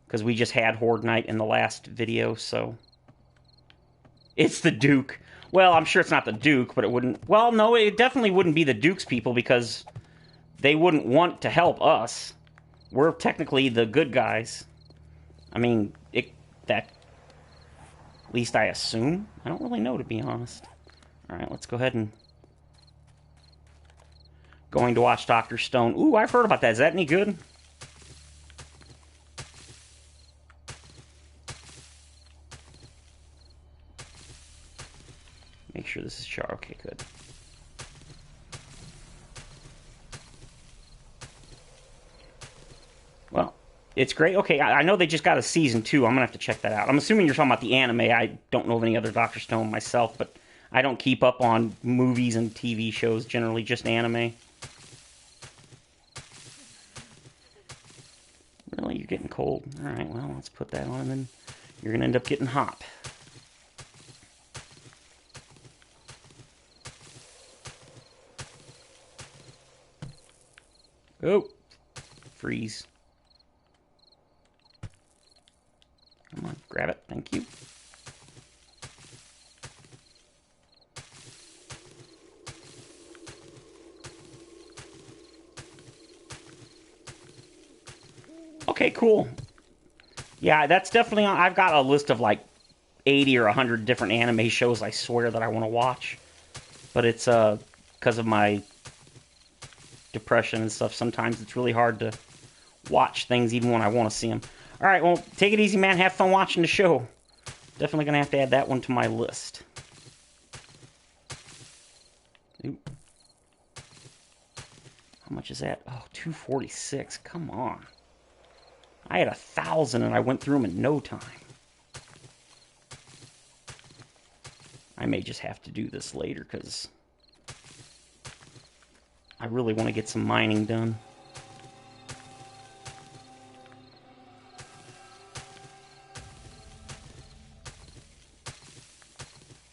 Because we just had Horde Night in the last video, so... It's the Duke. Well, I'm sure it's not the Duke, but it wouldn't... Well, no, it definitely wouldn't be the Duke's people, because they wouldn't want to help us. We're technically the good guys. I mean, at least I assume. I don't really know, to be honest. Alright, let's go ahead and... Going to watch Dr. Stone. Ooh, I've heard about that. Is that any good? Make sure this is char. Okay, good. Well, it's great. Okay, I know they just got a season 2. I'm going to have to check that out. I'm assuming you're talking about the anime. I don't know of any other Dr. Stone myself, but I don't keep up on movies and TV shows, generally just anime. Really? You're getting cold? Alright, well, let's put that on, and then you're going to end up getting hot. Oh! Freeze. Come on, grab it. Thank you. Okay, cool. Yeah, that's definitely on. I've got a list of like 80 or 100 different anime shows, I swear, that I want to watch. But it's because of my depression and stuff. Sometimes it's really hard to watch things even when I want to see them. Alright, well, take it easy, man. Have fun watching the show. Definitely going to have to add that one to my list. Oop. How much is that? Oh, 246. Come on. I had 1,000 and I went through them in no time. I may just have to do this later because I really want to get some mining done.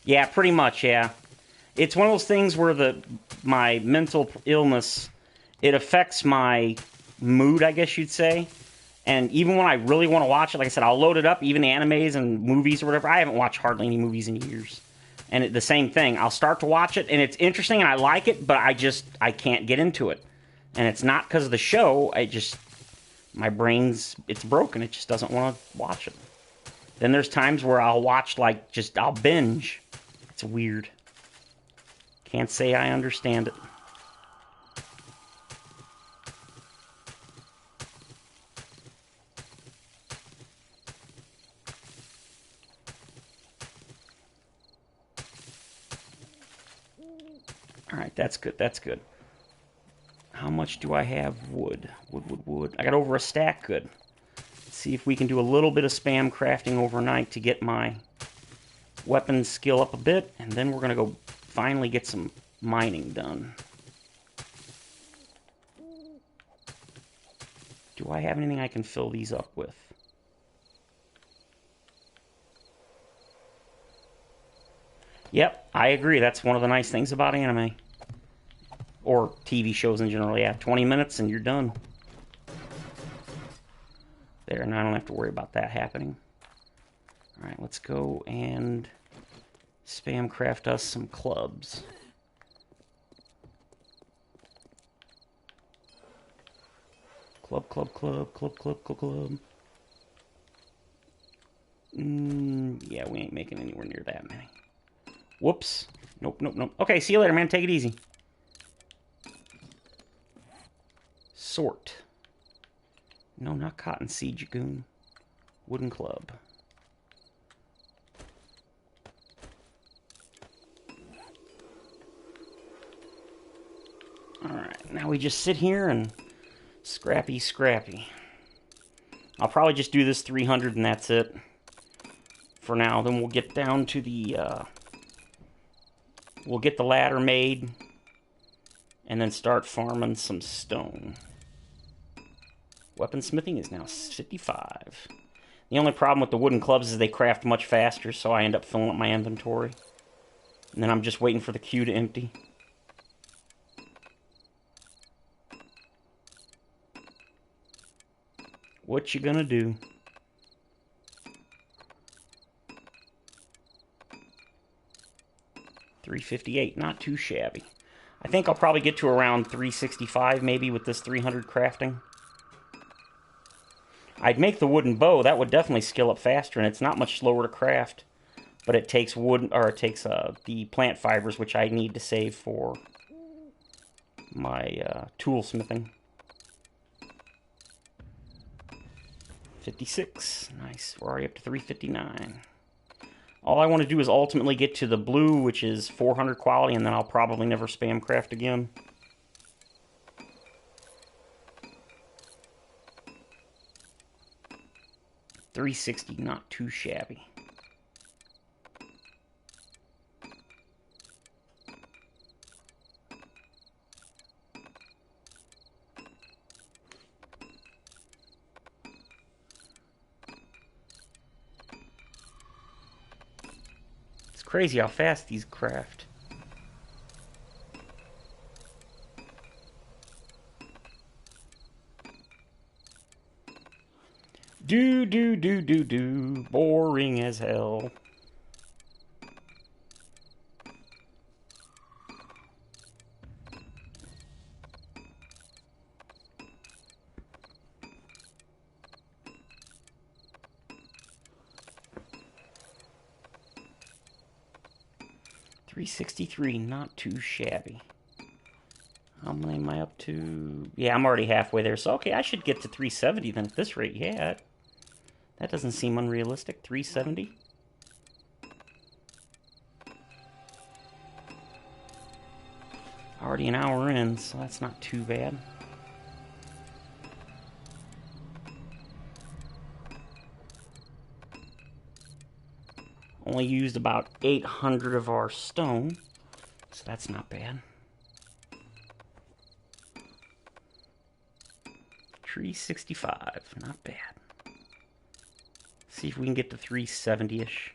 Yeah, pretty much, yeah. It's one of those things where my mental illness, it affects my mood, I guess you'd say. And even when I really want to watch it, like I said, I'll load it up, even animes and movies or whatever. I haven't watched hardly any movies in years. And the same thing. I'll start to watch it, and it's interesting, and I like it, but I can't get into it. And it's not because of the show. My brain's, it's broken. It just doesn't want to watch it. Then there's times where I'll watch, I'll binge. It's weird. Can't say I understand it. Alright, that's good, that's good. How much do I have? Wood. Wood. I got over a stack, good. Let's see if we can do a little bit of spam crafting overnight to get my weapon skill up a bit, and then we're going to go finally get some mining done. Do I have anything I can fill these up with? Yep, I agree. That's one of the nice things about anime. Or TV shows in general, yeah. 20 minutes and you're done. There, and I don't have to worry about that happening. Alright, let's go and spam craft us some clubs. Club. Yeah, we ain't making anywhere near that many. Whoops. Nope, nope, nope. Okay, see you later, man. Take it easy. Sort. No, not cottonseed, Jagoon. Wooden club. Alright, now we just sit here and scrappy, scrappy. I'll probably just do this 300 and that's it for now. Then we'll get down to the, we'll get the ladder made and then start farming some stone. Weaponsmithing is now 55. The only problem with the wooden clubs is they craft much faster, so I end up filling up my inventory. And then I'm just waiting for the queue to empty. What you gonna do? $358, not too shabby. I think I'll probably get to around $365 maybe with this 300 crafting. I'd make the wooden bow. That would definitely skill up faster, and it's not much slower to craft. But it takes wood, or it takes the plant fibers, which I need to save for my tool smithing. 56. Nice. We're already up to 359. All I want to do is ultimately get to the blue, which is 400 quality, and then I'll probably never spam craft again. $360, not too shabby. It's crazy how fast these craft. Do. Boring as hell. $363, not too shabby. How many am I up to? Yeah, I'm already halfway there. So, okay, I should get to 370 then at this rate. Yeah, that doesn't seem unrealistic. 370. Already an hour in, so that's not too bad. Only used about 800 of our stone, so that's not bad. $365, not bad. See if we can get to 370-ish.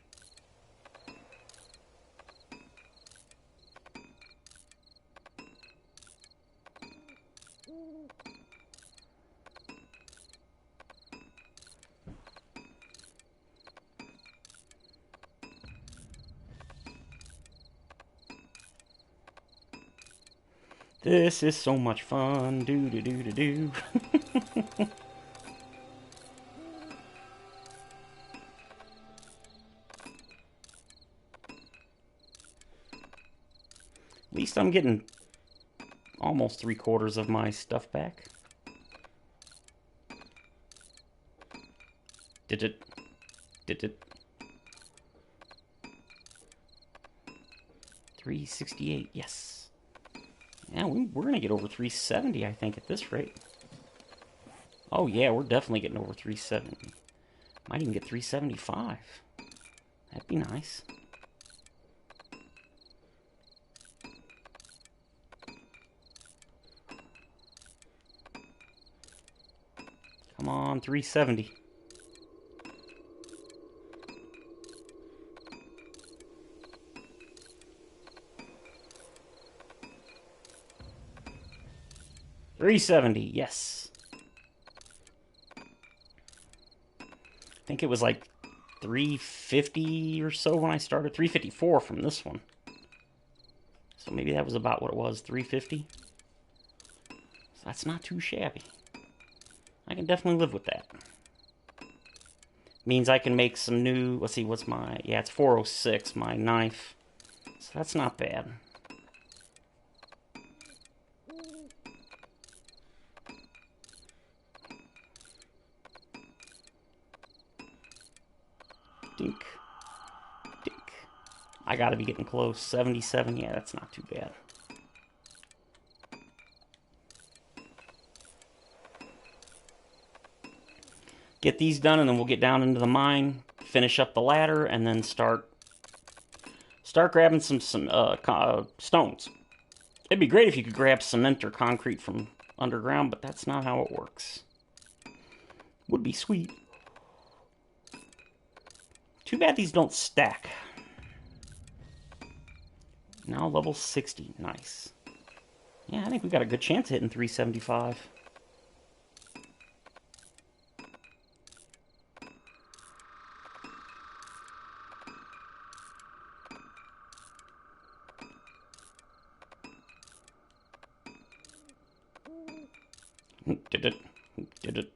This is so much fun. Do. At least I'm getting almost 3/4 of my stuff back. Did it. 368, yes. Yeah, we're going to get over 370, I think, at this rate. Oh, yeah, we're definitely getting over 370. Might even get 375. That'd be nice. Come on, 370. $370, yes. I think it was like 350 or so when I started. 354 from this one. So maybe that was about what it was, 350. So that's not too shabby. I can definitely live with that. Means I can make some new, let's see, what's my, yeah, it's 406, my knife. So that's not bad. Dink. Dink. I gotta be getting close. 77, yeah, that's not too bad. Get these done, and then we'll get down into the mine, finish up the ladder, and then start grabbing some stones. It'd be great if you could grab cement or concrete from underground, but that's not how it works. Would be sweet. Too bad these don't stack. Now level 60. Nice. Yeah, I think we got a good chance of hitting 375. Did it. Did it.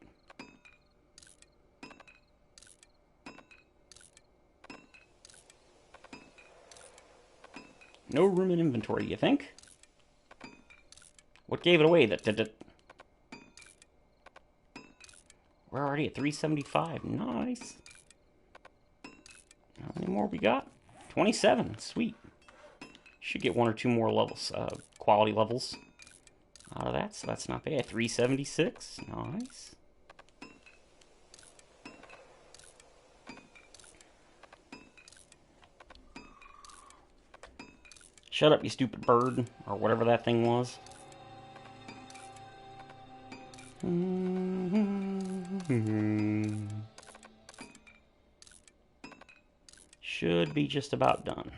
No room in inventory, you think? What gave it away? That did it. We're already at 375. Nice. How many more we got? 27. Sweet. Should get one or two more levels, quality levels out of that, so that's not bad. 376. Nice. Shut up, you stupid bird, or whatever that thing was. Should be just about done.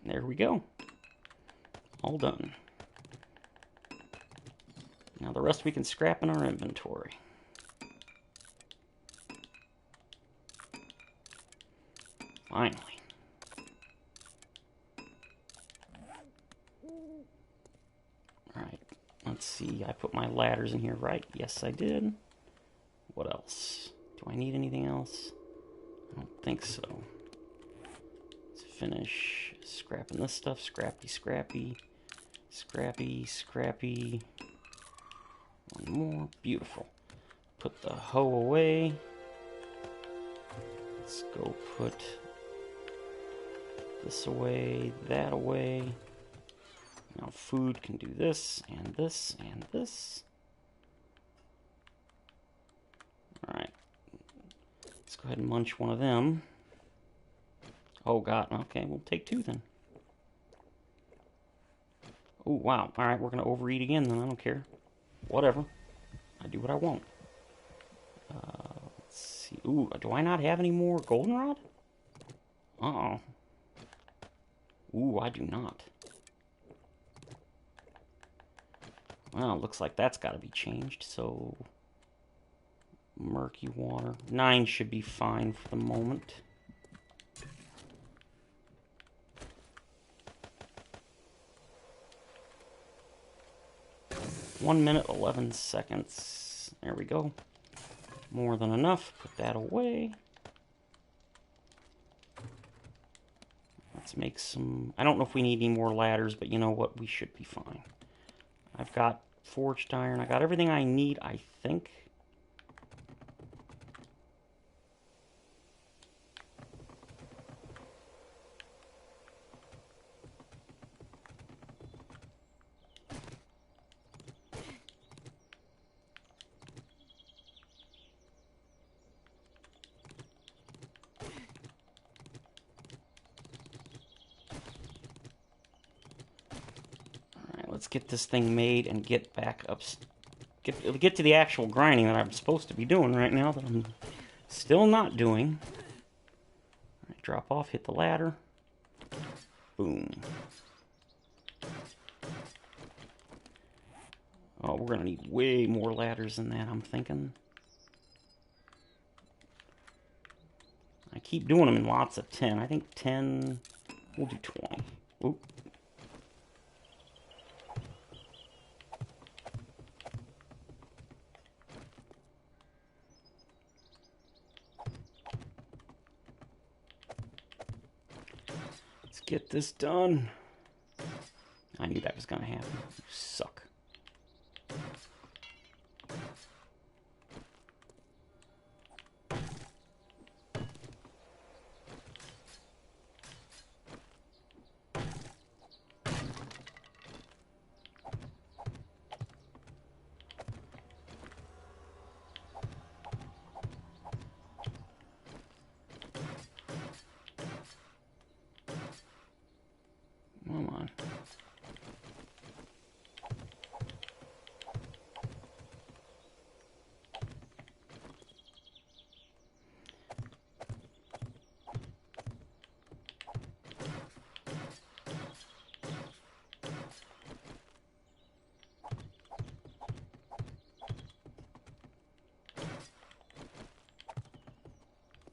There we go. All done. Now the rest we can scrap in our inventory. Finally. Alright, let's see. I put my ladders in here, right? Yes, I did. What else? Do I need anything else? I don't think so. Let's finish scrapping this stuff. Scrappy, scrappy. Scrappy, scrappy. One more. Beautiful. Put the hoe away. Let's go put this away, that away. Now food can do this, and this, and this. Alright. Let's go ahead and munch one of them. Oh god, okay, we'll take two then. Oh wow, alright, we're gonna overeat again then, I don't care. Whatever. I do what I want. Let's see. Ooh, do I not have any more goldenrod? Uh-oh. Ooh, I do not. Well, looks like that's got to be changed, so... Murky water. 9 should be fine for the moment. One minute, 11 seconds. There we go. More than enough. Put that away. Let's make some... I don't know if we need any more ladders, but you know what? We should be fine. I've got forged iron. I got everything I need, I think. Let's get this thing made and get back up. Get to the actual grinding that I'm supposed to be doing right now that I'm still not doing. All right, drop off, hit the ladder. Boom. Oh, we're gonna need way more ladders than that, I'm thinking. I keep doing them in lots of 10. I think 10, we'll do 20. Oop. get this done. I knew that was gonna happen. You suck. Come on.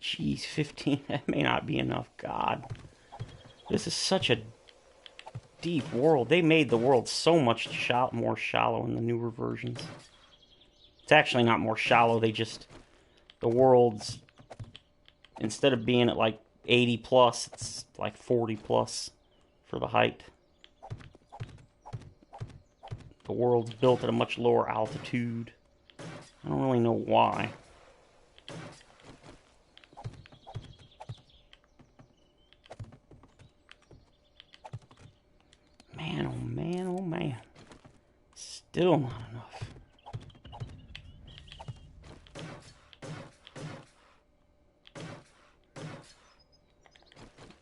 Jeez, 15. That may not be enough. God. This is such a deep world. They made the world so much more shallow in the newer versions. It's actually not more shallow. They just... The world's... Instead of being at like 80 plus, it's like 40 plus for the height. The world's built at a much lower altitude. I don't really know why. Man, oh man, oh man. Still not enough.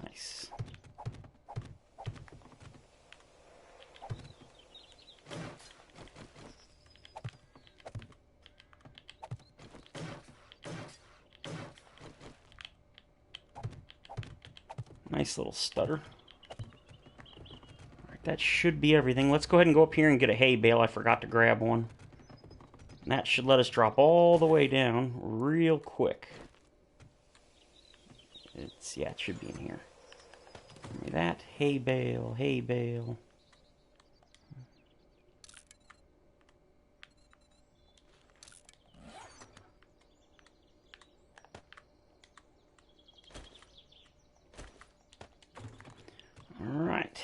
Nice. Nice little stutter. That should be everything. Let's go ahead and go up here and get a hay bale. I forgot to grab one. And that should let us drop all the way down real quick. Yeah, it should be in here. Give me that. Hay bale, hay bale. All right.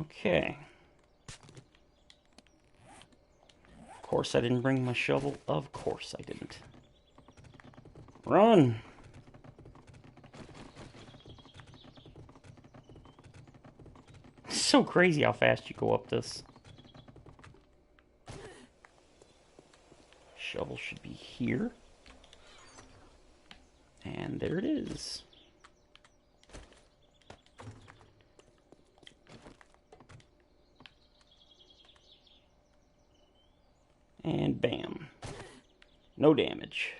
Okay. Of course I didn't bring my shovel. Of course I didn't. Run! It's so crazy how fast you go up this. Shovel should be here. And there it is. And bam. No damage.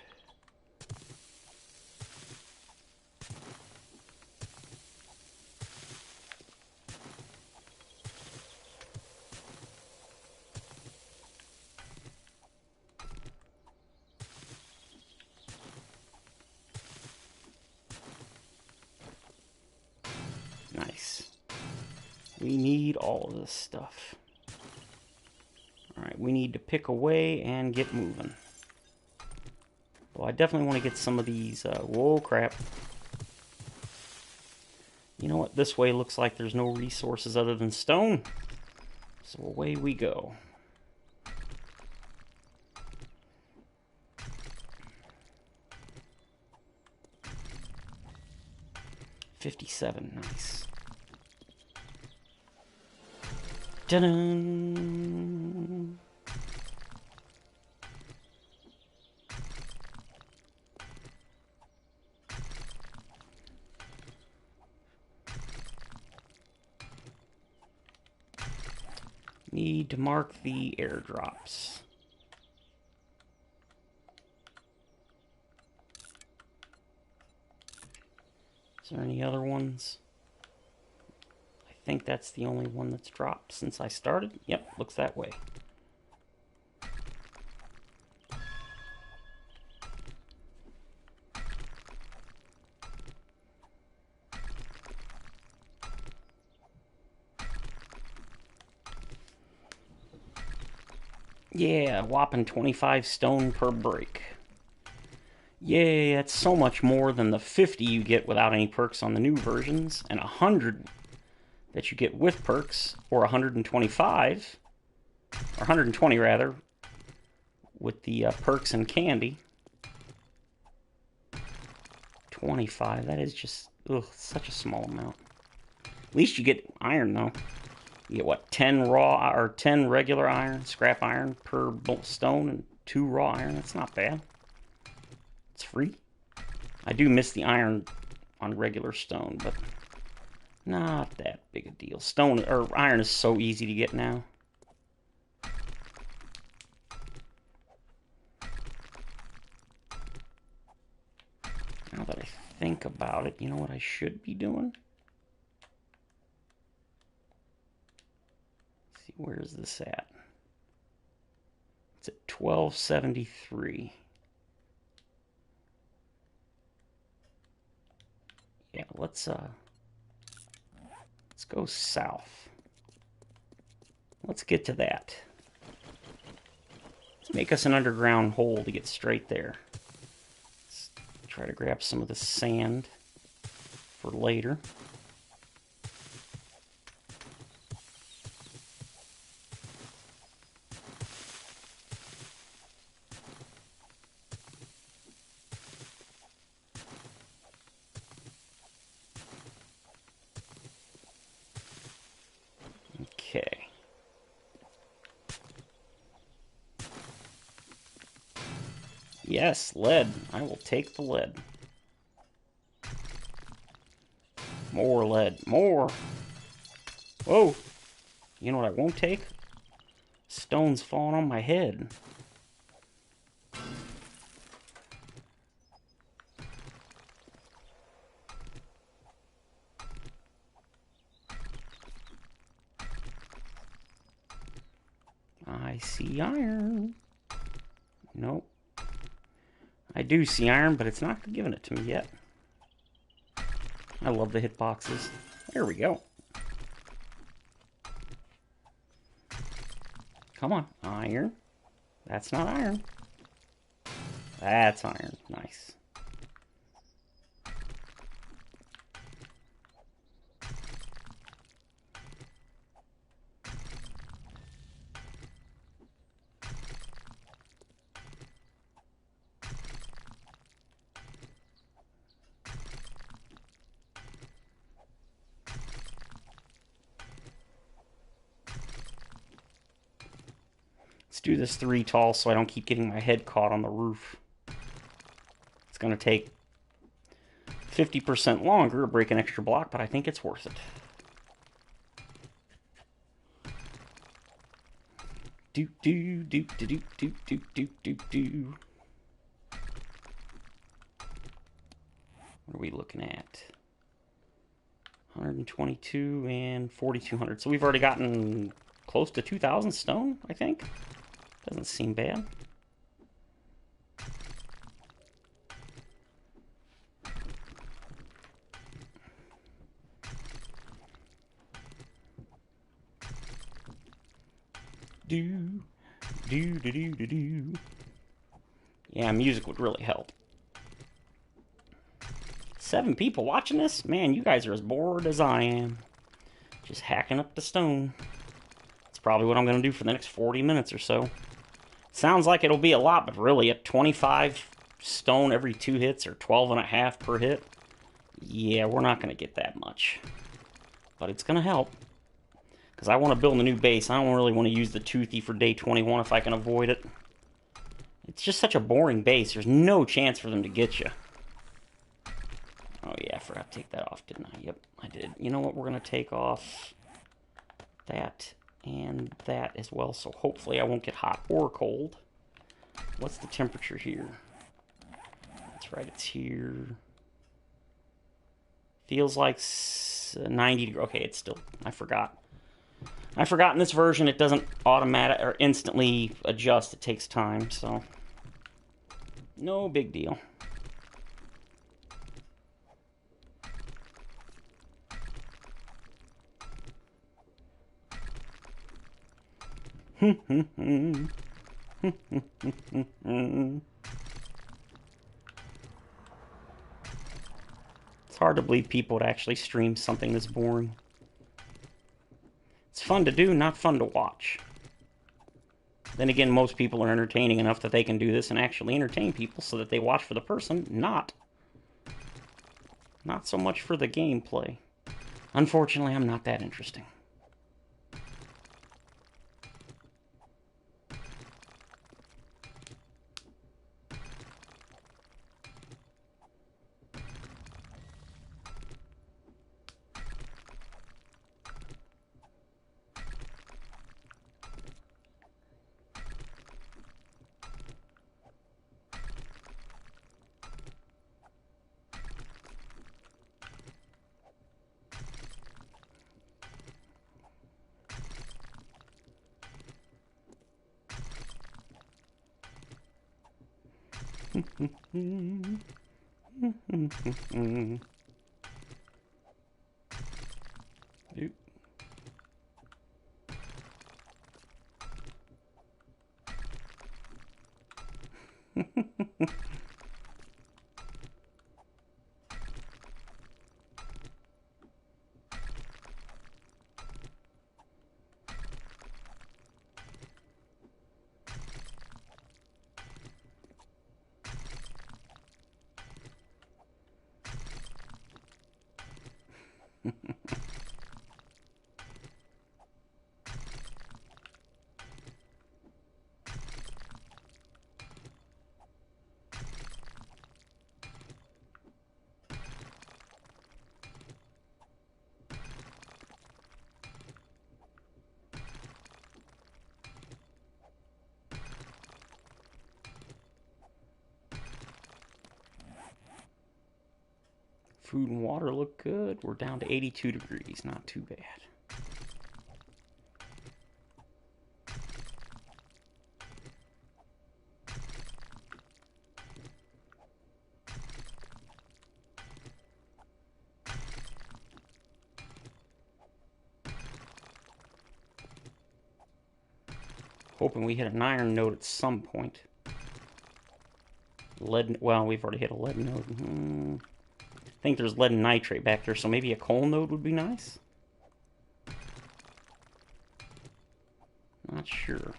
Nice. We need all of this stuff. Alright, we need to pick away and get moving. Well, I definitely want to get some of these... whoa, crap. You know what? This way looks like there's no resources other than stone. So away we go. $57, nice. Ta-da! Need to mark the airdrops. Is there any other ones? I think that's the only one that's dropped since I started. Yep, looks that way. Yeah, whopping 25 stone per break. Yay, that's so much more than the 50 you get without any perks on the new versions, and 100 that you get with perks, or 125, or 120 rather, with the perks and candy. 25, that is just, ugh, such a small amount. At least you get iron, though. You get, what, 10 raw, or 10 regular iron, scrap iron per stone, and 2 raw iron. That's not bad. It's free. I do miss the iron on regular stone, but not that big a deal. Stone, or iron is so easy to get now. Now that I think about it, you know what I should be doing? Let's see, where is this at? It's at 1273. Yeah, let's go south. Let's get to that. Let's make us an underground hole to get straight there. Let's try to grab some of the sand for later. Okay. Yes, lead. I will take the lead. More lead. More! Whoa! You know what I won't take? Stones falling on my head. I see iron. Nope. I do see iron, but it's not giving it to me yet. I love the hitboxes. There we go. Come on, iron. That's not iron. That's iron. Nice. Let's do this 3 tall so I don't keep getting my head caught on the roof. It's going to take 50% longer to break an extra block, but I think it's worth it. Do do do do do do do do do do. What are we looking at? 122 and 4,200. So we've already gotten close to 2,000 stone, I think. Doesn't seem bad. Do, do, do, do, do, do. Yeah, music would really help. 7 people watching this? Man, you guys are as bored as I am. Just hacking up the stone. That's probably what I'm going to do for the next 40 minutes or so. Sounds like it'll be a lot, but really, at 25 stone every 2 hits, or 12.5 per hit, yeah, we're not going to get that much. But it's going to help. Because I want to build a new base. I don't really want to use the Toothy for day 21 if I can avoid it. It's just such a boring base. There's no chance for them to get you. Oh yeah, I forgot to take that off, didn't I? Yep, I did. You know what? We're going to take off that and that as well. So hopefully I won't get hot or cold. What's the temperature here? That's right, it's here. Feels like 90 degrees. Okay, it's still... I forgot in this version it doesn't automatic or instantly adjust. It takes time, so no big deal. It's hard to believe people would actually stream something this boring. It's fun to do, not fun to watch. Then again, most people are entertaining enough that they can do this and actually entertain people so that they watch for the person, not so much for the gameplay. Unfortunately, I'm not that interesting. Oop. Food and water look good. We're down to 82 degrees. Not too bad. Hoping we hit an iron node at some point. Lead, well, we've already hit a lead node. I think there's lead and nitrate back there, so maybe a coal node would be nice? Not sure.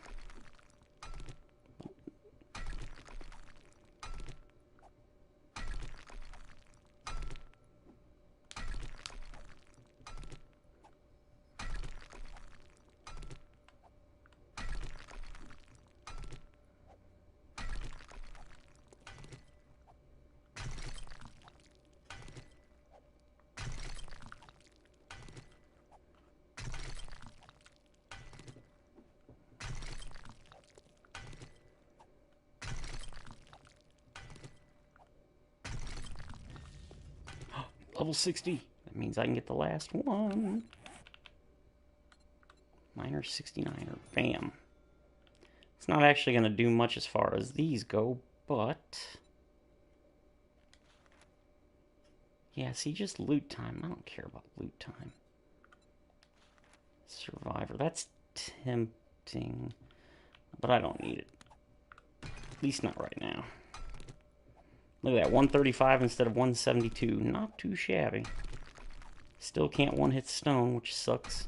Level 60. That means I can get the last one. Miner 69er. Bam. It's not actually going to do much as far as these go, but... yeah, see, just loot time. I don't care about loot time. Survivor. That's tempting, but I don't need it. At least not right now. Look at that, 135 instead of 172. Not too shabby. Still can't one-hit stone, which sucks.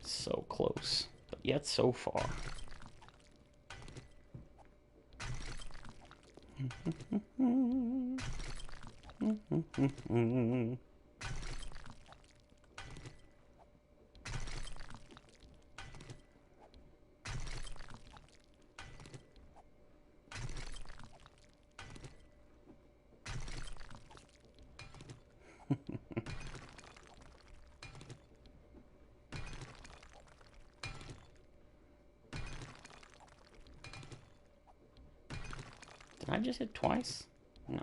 So close, but yet so far. Did I just hit twice? No.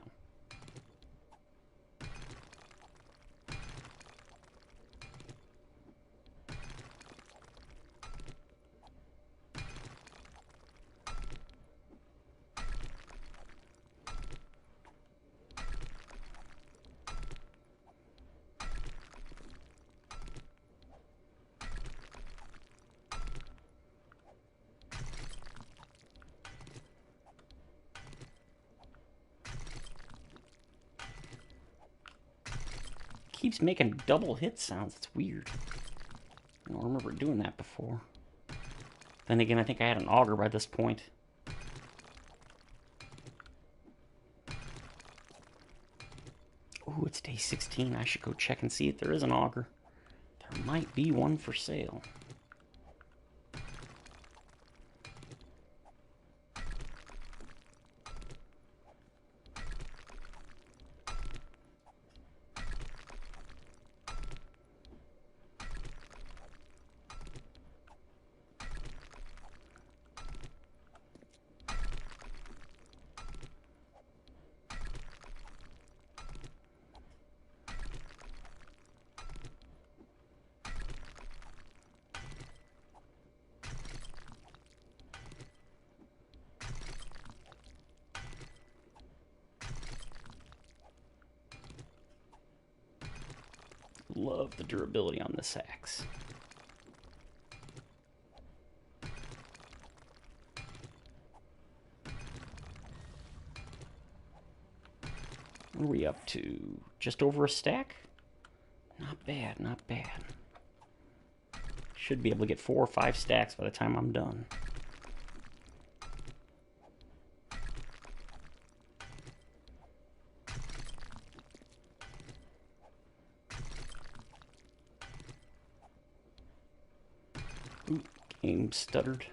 keeps making double hit sounds. It's weird. I don't remember doing that before. Then again, I think I had an auger by this point. Ooh, it's day 16. I should go check and see if there is an auger. There might be one for sale. Love the durability on this axe. What are we up to? Just over a stack? Not bad, not bad. Should be able to get 4 or 5 stacks by the time I'm done. Ooh, game stuttered.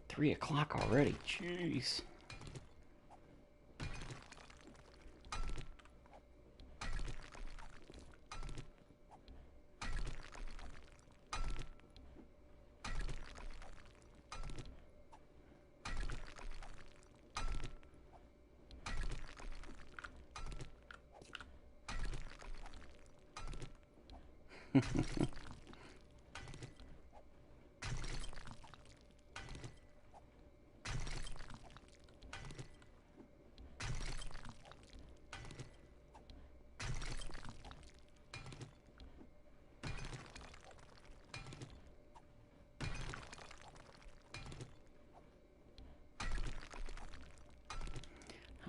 Three o'clock already, jeez.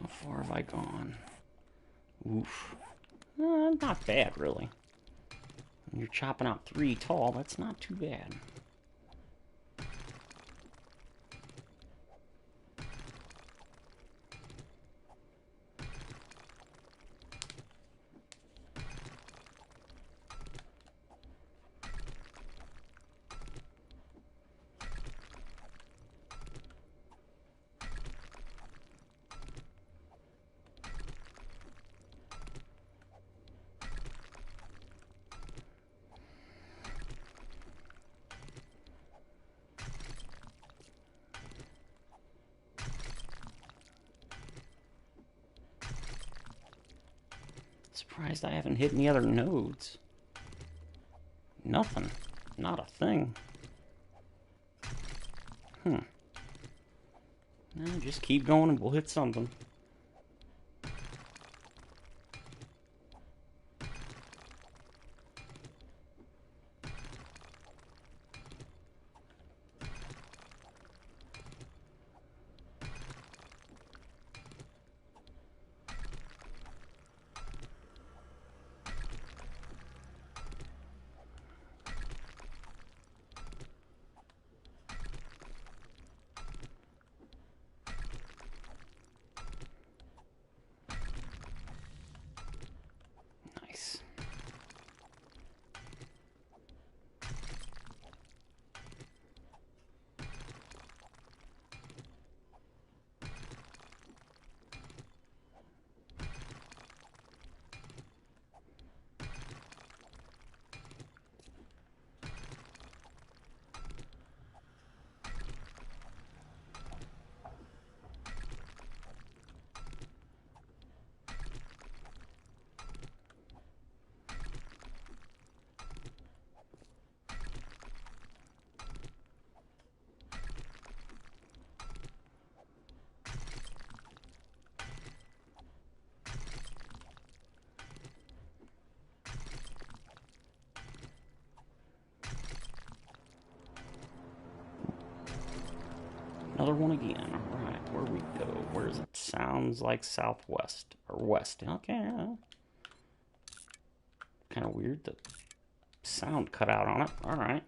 How far have I gone? Oof. Not bad, really. When you're chopping out 3 tall, that's not too bad. Surprised I haven't hit any other nodes. Nothing. Not a thing. No, just keep going and we'll hit something. another one again. All right, where we go? Where is it? Sounds like southwest or west. Okay. Kind of weird. The sound cut out on it. All right.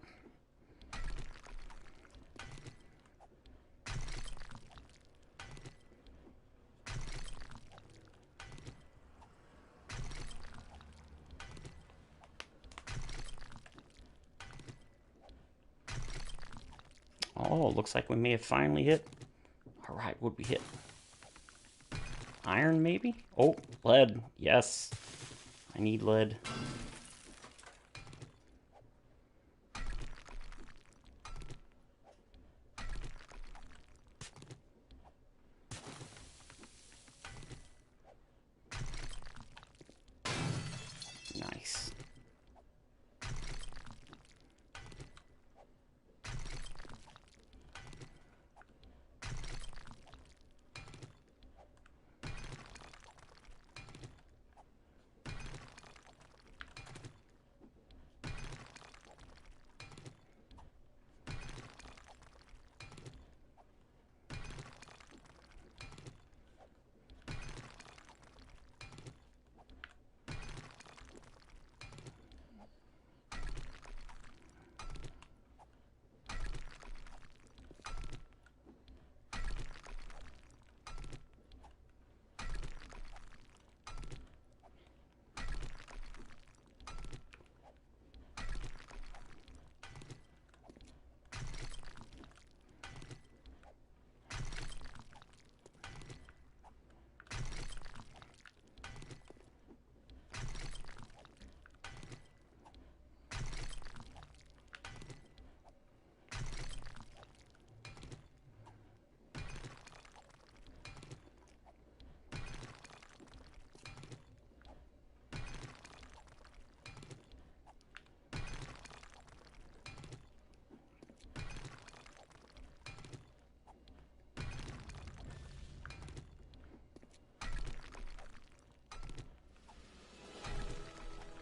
Oh, looks like we may have finally hit. All right, what'd we hit? Iron, maybe? Oh, lead. Yes. I need lead. Nice.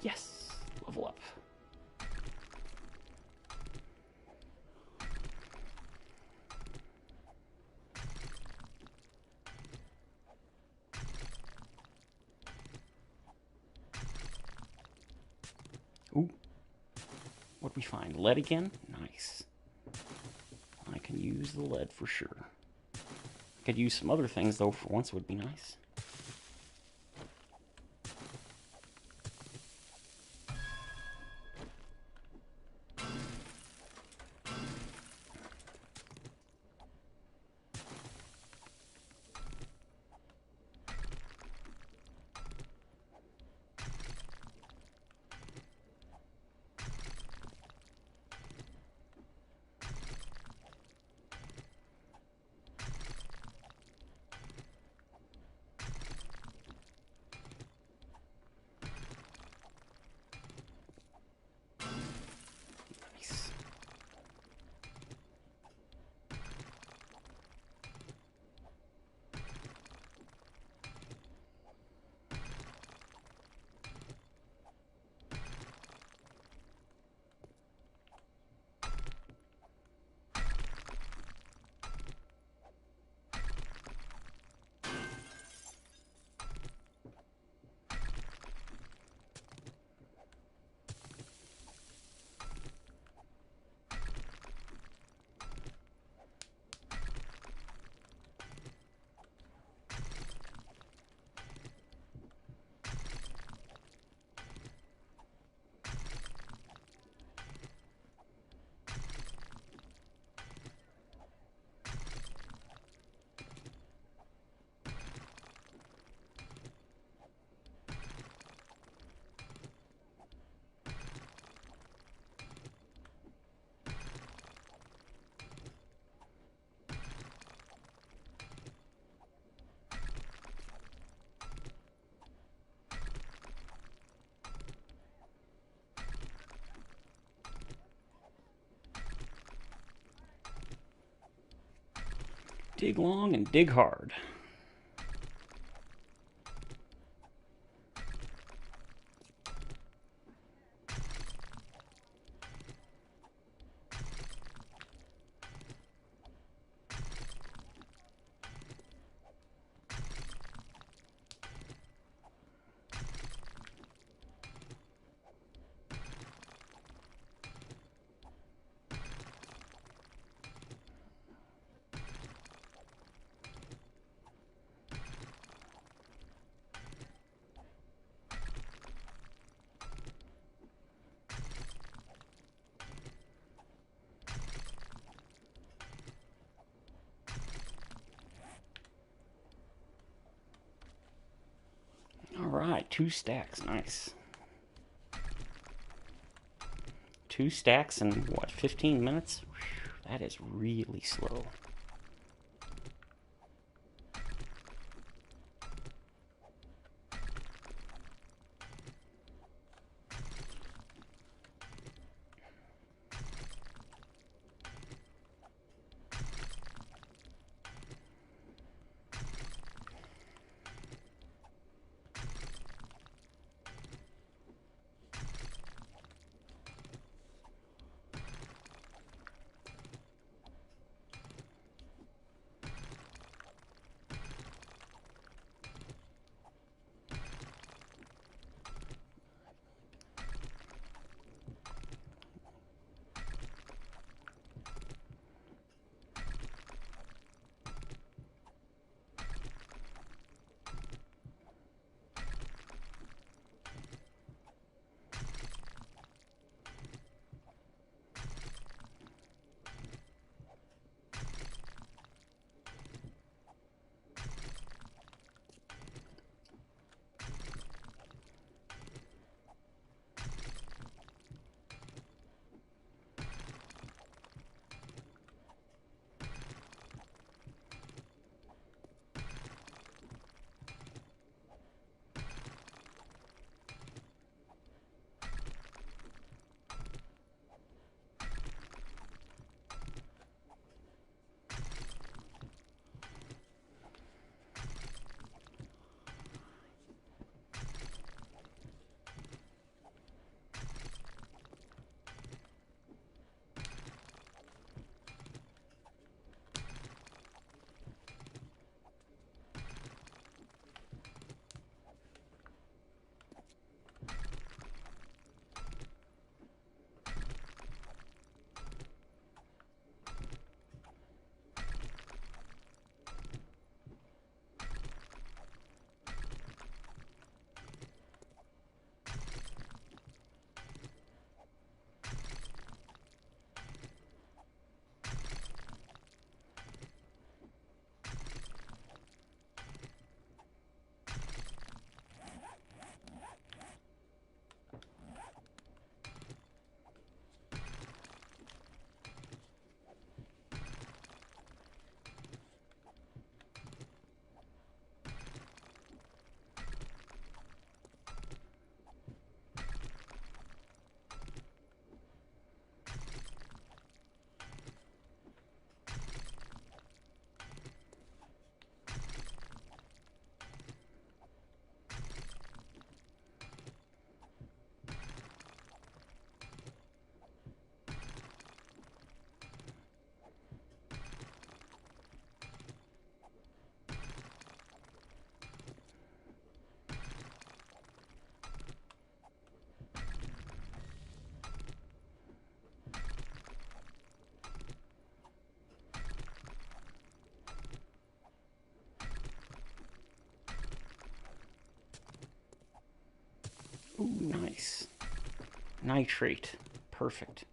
Yes. Level up. Ooh. What'd we find? Lead again? Nice. I can use the lead for sure. I could use some other things, though, for once would be nice. Nice. Dig long and dig hard. right, 2 stacks. Nice. 2 stacks in, what, 15 minutes? Whew, that is really slow. Ooh, nice. Nitrate. Perfect.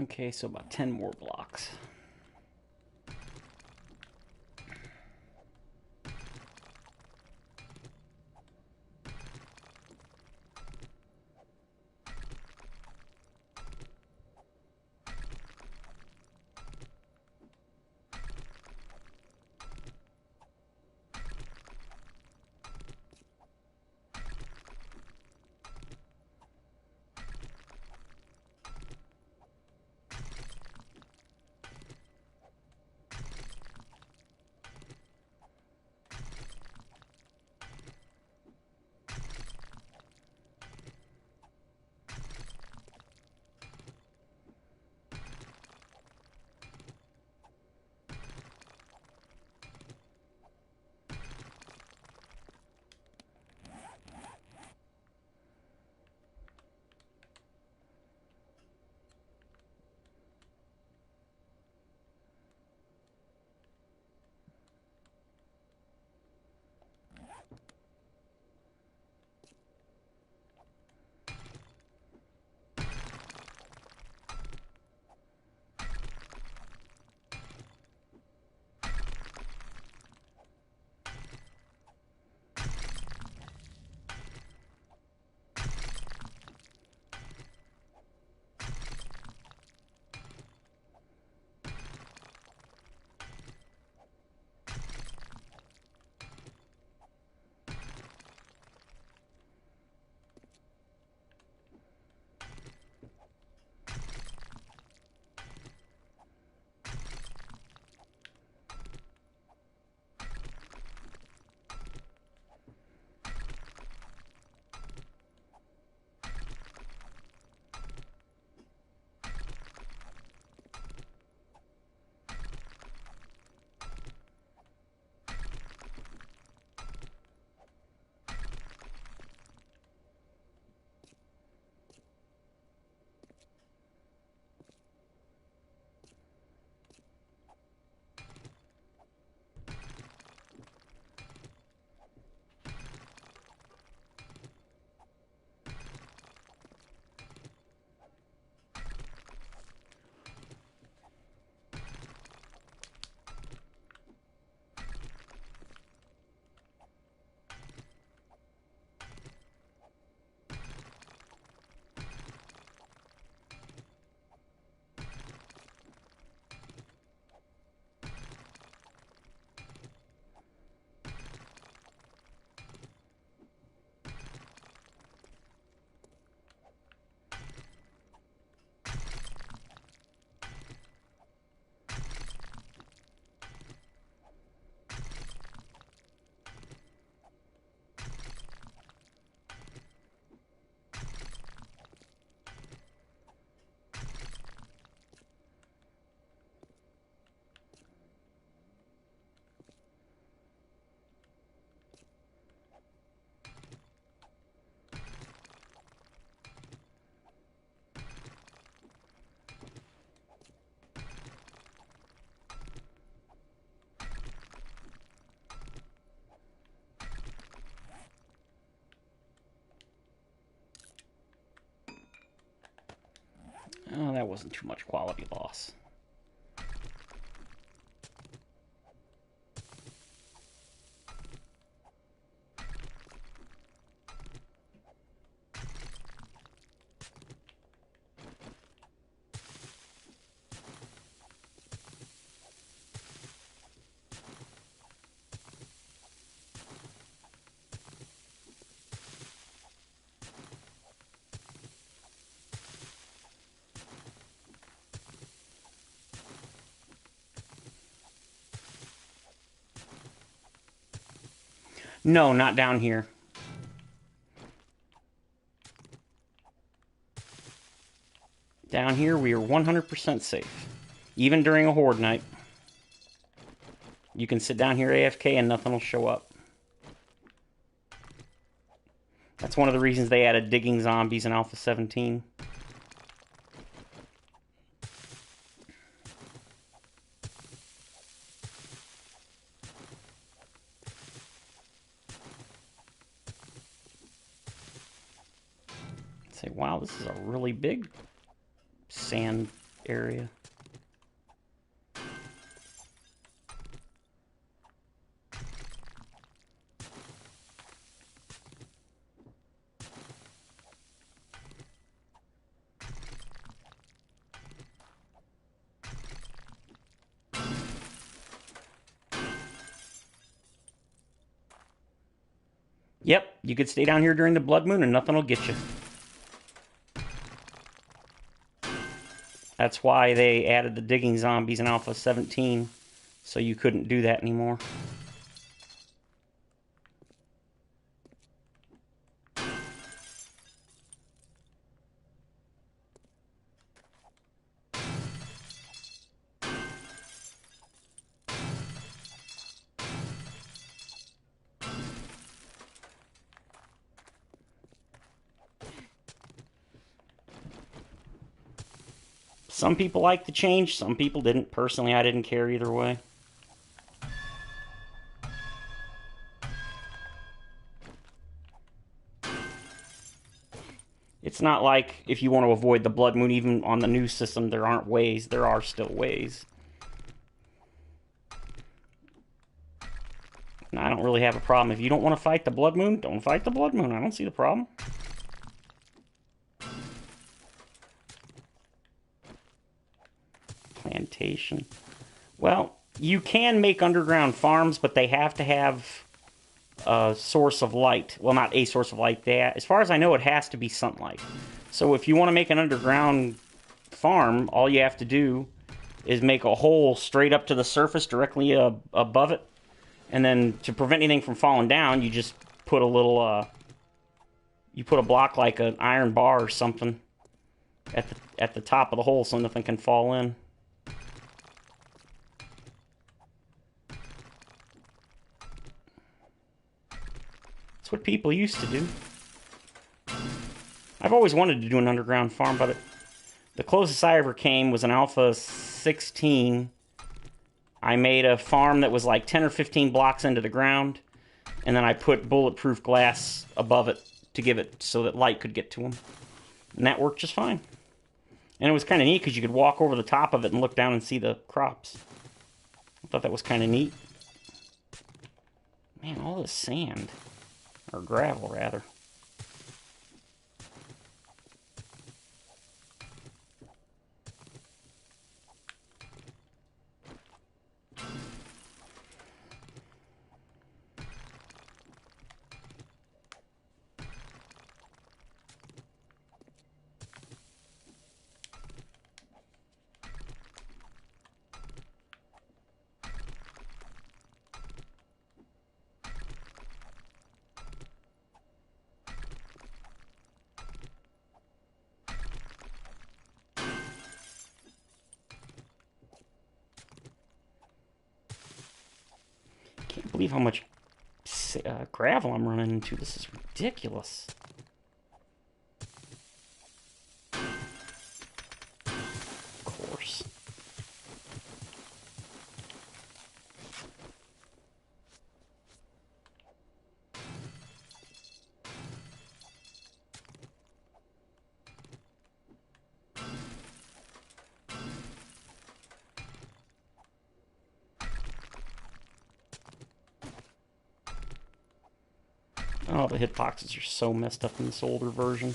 Okay, so about 10 more blocks. Oh, that wasn't too much quality loss. No, not down here. Down here, we are 100% safe. Even during a horde night. You can sit down here AFK and nothing will show up. That's one of the reasons they added digging zombies in Alpha 17. Say, wow, this is a really big sand area. Yep, you could stay down here during the blood moon and nothing will get you. That's why they added the digging zombies in Alpha 17, so you couldn't do that anymore. Some people liked the change, some people didn't. Personally, I didn't care either way. It's not like if you want to avoid the blood moon, even on the new system, there aren't ways. There are still ways. And I don't really have a problem. If you don't want to fight the blood moon, don't fight the blood moon. I don't see the problem. Plantation. Well, you can make underground farms, but they have to have a source of light. Well, not a source of light. As far as I know, it has to be sunlight. So if you want to make an underground farm, all you have to do is make a hole straight up to the surface, directly above it. And then to prevent anything from falling down, you just put a little, you put a block like an iron bar or something at the top of the hole so nothing can fall in. That's what people used to do. I've always wanted to do an underground farm, but the closest I ever came was an Alpha 16. I made a farm that was like 10 or 15 blocks into the ground, and then I put bulletproof glass above it to give it so that light could get to them. And that worked just fine. And it was kind of neat because you could walk over the top of it and look down and see the crops. I thought that was kind of neat. Man, all this sand. Or gravel, rather. Can't believe how much gravel I'm running into. This is ridiculous. Of course. Oh, the hitboxes are so messed up in this older version.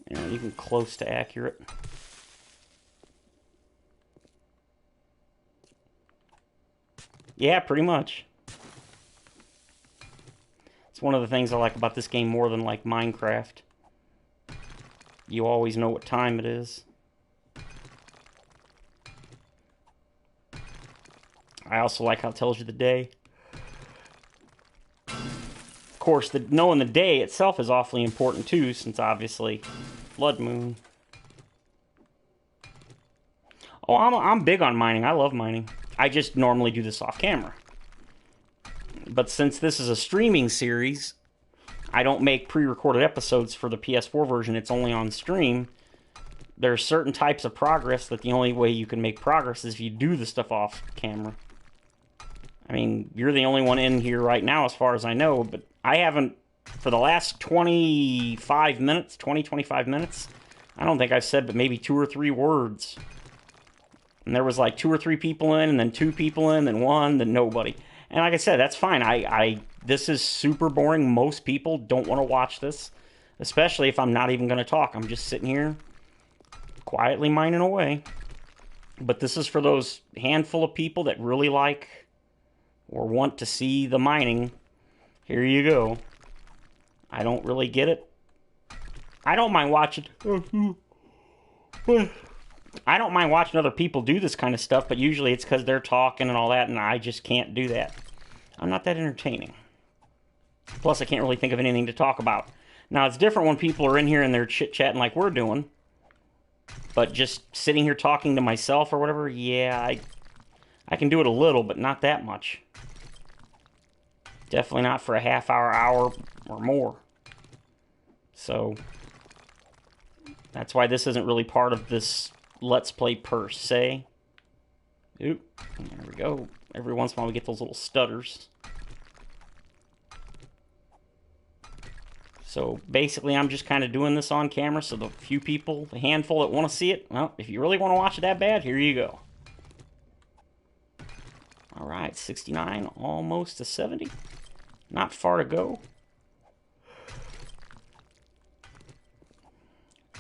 They're not even close to accurate. Yeah, pretty much. It's one of the things I like about this game more than like Minecraft. You always know what time it is. I also like how it tells you the day. Of course, knowing the day itself is awfully important too, since obviously blood moon. Oh, I'm big on mining. I love mining. I just normally do this off camera. But since this is a streaming series, I don't make pre-recorded episodes for the PS4 version. It's only on stream. There are certain types of progress that the only way you can make progress is if you do the stuff off camera. I mean, you're the only one in here right now as far as I know, but I haven't, for the last 25 minutes, I don't think I've said but maybe 2 or 3 words. And there was like 2 or 3 people in, and then 2 people in, then 1, then nobody. And like I said, that's fine. This is super boring. Most people don't want to watch this, especially if I'm not even going to talk. I'm just sitting here quietly mining away. But this is for those handful of people that really like or want to see the mining. Here you go. I don't really get it. I don't mind watching. I don't mind watching other people do this kind of stuff, but usually it's because they're talking and all that, and I just can't do that. I'm not that entertaining. Plus, I can't really think of anything to talk about. Now, it's different when people are in here and they're chit-chatting like we're doing. But just sitting here talking to myself or whatever, yeah, I can do it a little, but not that much. Definitely not for a half hour or more. So, that's why this isn't really part of this Let's Play per se. Oop, there we go. Every once in a while we get those little stutters. So basically I'm just kind of doing this on camera so the few people, the handful that want to see it, well, if you really want to watch it that bad, here you go. Alright, 69, almost to 70. Not far to go.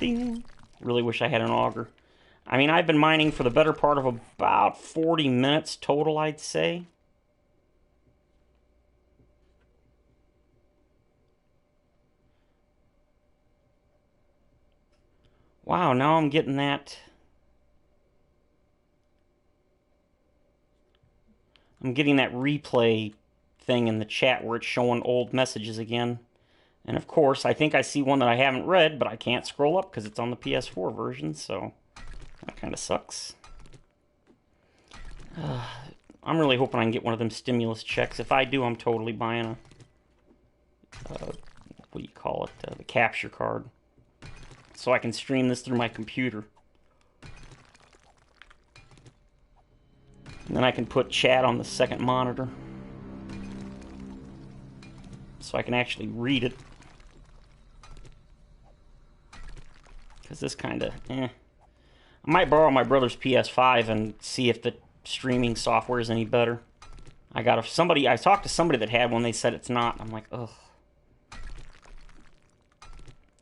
Ding. Really wish I had an auger. I mean, I've been mining for the better part of about 40 minutes total, I'd say. Wow, now I'm getting that. I'm getting that replay thing in the chat where it's showing old messages again. And of course, I think I see one that I haven't read, but I can't scroll up because it's on the PS4 version, so that kind of sucks. I'm really hoping I can get one of them stimulus checks. If I do, I'm totally buying a, what do you call it, the capture card. So I can stream this through my computer. And then I can put chat on the second monitor. So I can actually read it. Because this kind of, I might borrow my brother's PS5 and see if the streaming software is any better. I talked to somebody that had one, they said it's not. I'm like, ugh.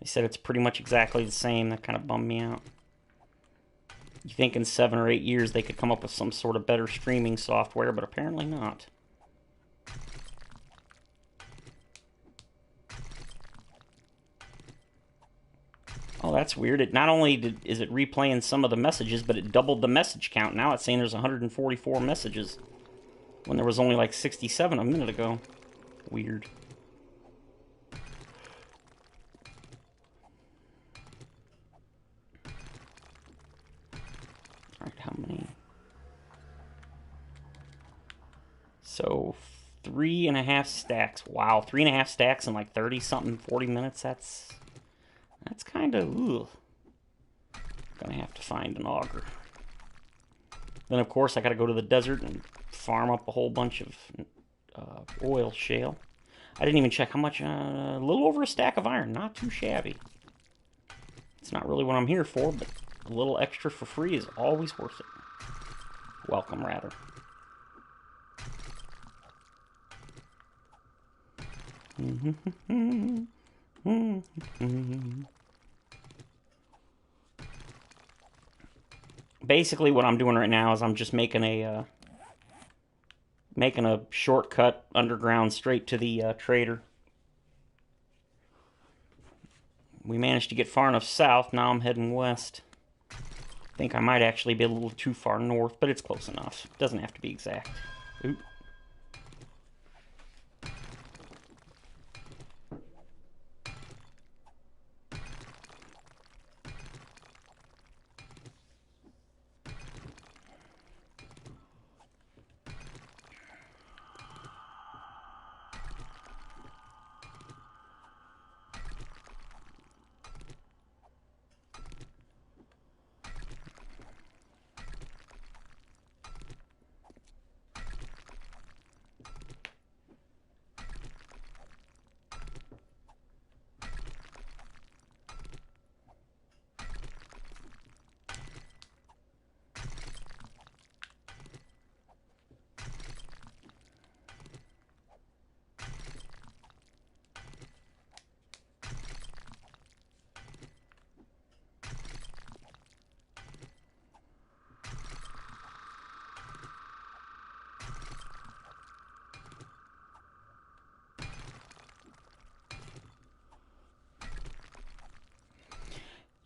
They said it's pretty much exactly the same. That kind of bummed me out. You think in 7 or 8 years they could come up with some sort of better streaming software, but apparently not. Oh, that's weird. It not only is it replaying some of the messages, but it doubled the message count. Now it's saying there's 144 messages when there was only like 67 a minute ago. Weird. Alright, how many? So, 3.5 stacks. Wow, 3.5 stacks in like 30-something, 40 minutes. That's kind of, ugh. Gonna have to find an auger. Then, of course, I gotta go to the desert and farm up a whole bunch of oil shale. I didn't even check how much, a little over a stack of iron. Not too shabby. It's not really what I'm here for, but a little extra for free is always worth it. Welcome, rather. Basically, what I'm doing right now is I'm just making a shortcut underground straight to the trader. We managed to get far enough south. Now I'm heading west. I think I might actually be a little too far north, but it's close enough. It doesn't have to be exact. Oop.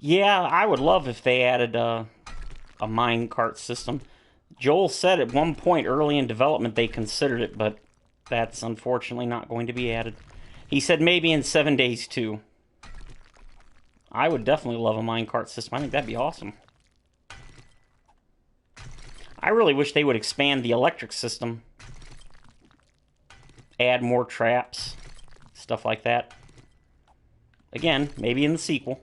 Yeah, I would love if they added a minecart system. Joel said at one point early in development they considered it, but that's unfortunately not going to be added. He said maybe in 7 days too. I would definitely love a minecart system. I think that'd be awesome. I really wish they would expand the electric system. Add more traps. Stuff like that. Again, maybe in the sequel.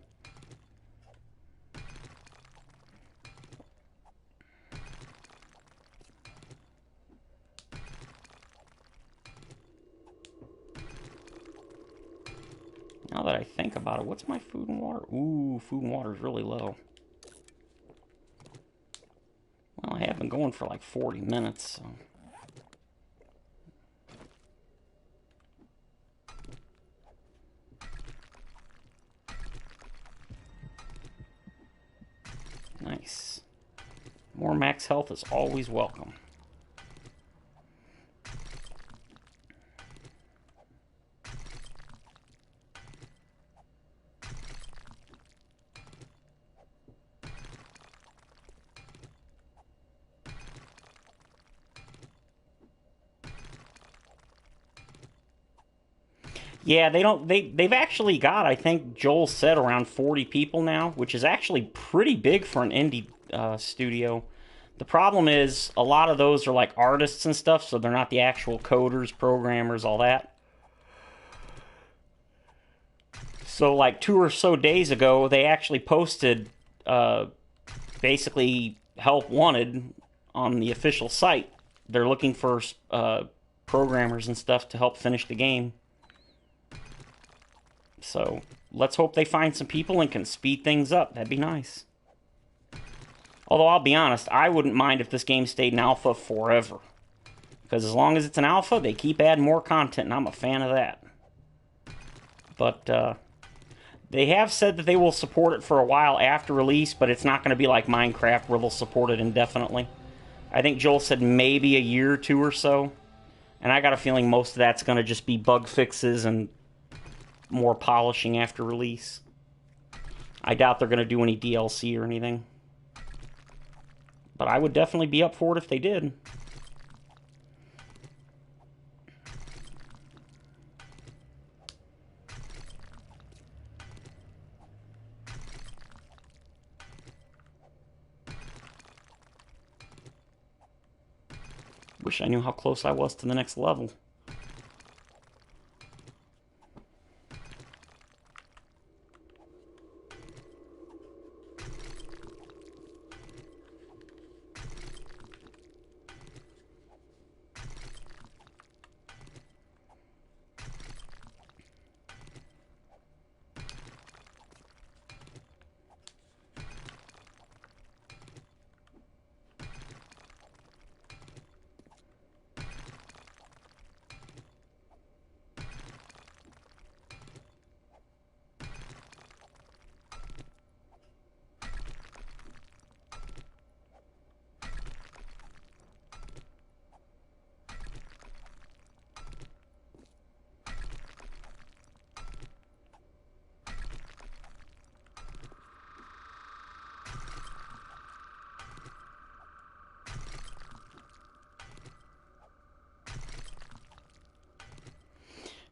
Now that I think about it, what's my food and water? Ooh, food and water is really low. Well, I have been going for like 40 minutes, so... Nice. More max health is always welcome. Yeah, they've actually got, I think Joel said, around 40 people now, which is actually pretty big for an indie studio. The problem is a lot of those are like artists and stuff, so they're not the actual coders, programmers, all that. So like 2 or so days ago, they actually posted basically help wanted on the official site. They're looking for programmers and stuff to help finish the game. So let's hope they find some people and can speed things up. That'd be nice. Although I'll be honest, I wouldn't mind if this game stayed in alpha forever. Because as long as it's an alpha, they keep adding more content, and I'm a fan of that. But they have said that they will support it for a while after release, but it's not going to be like Minecraft where they'll support it indefinitely. I think Joel said maybe a year or two or so. And I got a feeling most of that's going to just be bug fixes and more polishing after release. I doubt they're going to do any DLC or anything. But I would definitely be up for it if they did. Wish I knew how close I was to the next level.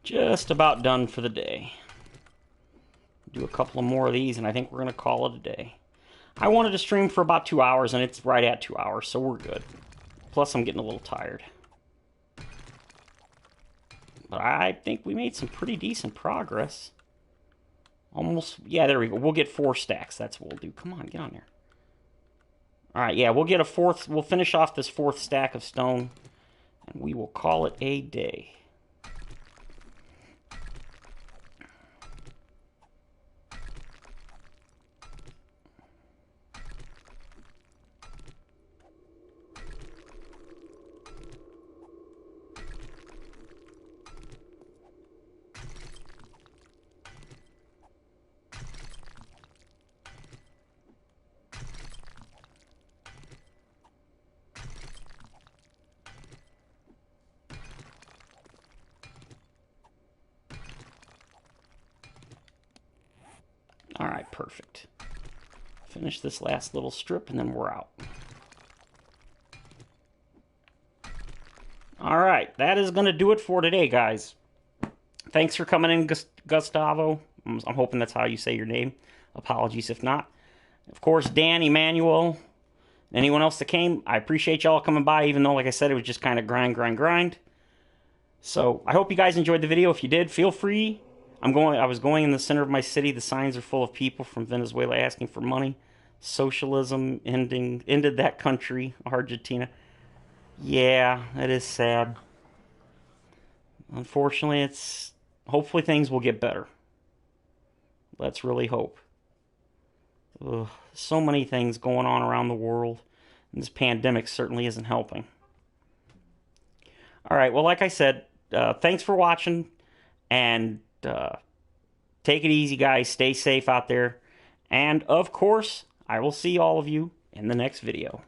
Just about done for the day. Do a couple of more of these, and I think we're going to call it a day. I wanted to stream for about 2 hours, and it's right at 2 hours, so we're good. Plus, I'm getting a little tired. But I think we made some pretty decent progress. Almost, yeah, there we go. We'll get 4 stacks. That's what we'll do. Come on, get on there. Alright, yeah, we'll get a 4th. We'll finish off this 4th stack of stone, and we will call it a day. Alright, perfect. Finish this last little strip and then we're out. Alright, that is going to do it for today, guys. Thanks for coming in, Gustavo. I'm hoping that's how you say your name. Apologies if not. Of course, Dan, Emmanuel, anyone else that came, I appreciate y'all coming by, even though, like I said, it was just kind of grind. So, I hope you guys enjoyed the video. If you did, feel free. I was going in the center of my city. The signs are full of people from Venezuela asking for money. Socialism ended that country, Argentina. Yeah, it is sad. Unfortunately, hopefully things will get better. Let's really hope. Ugh, so many things going on around the world. And this pandemic certainly isn't helping. Alright, well, like I said, thanks for watching. And take it easy, guys. Stay safe out there. And, of course, I will see all of you in the next video.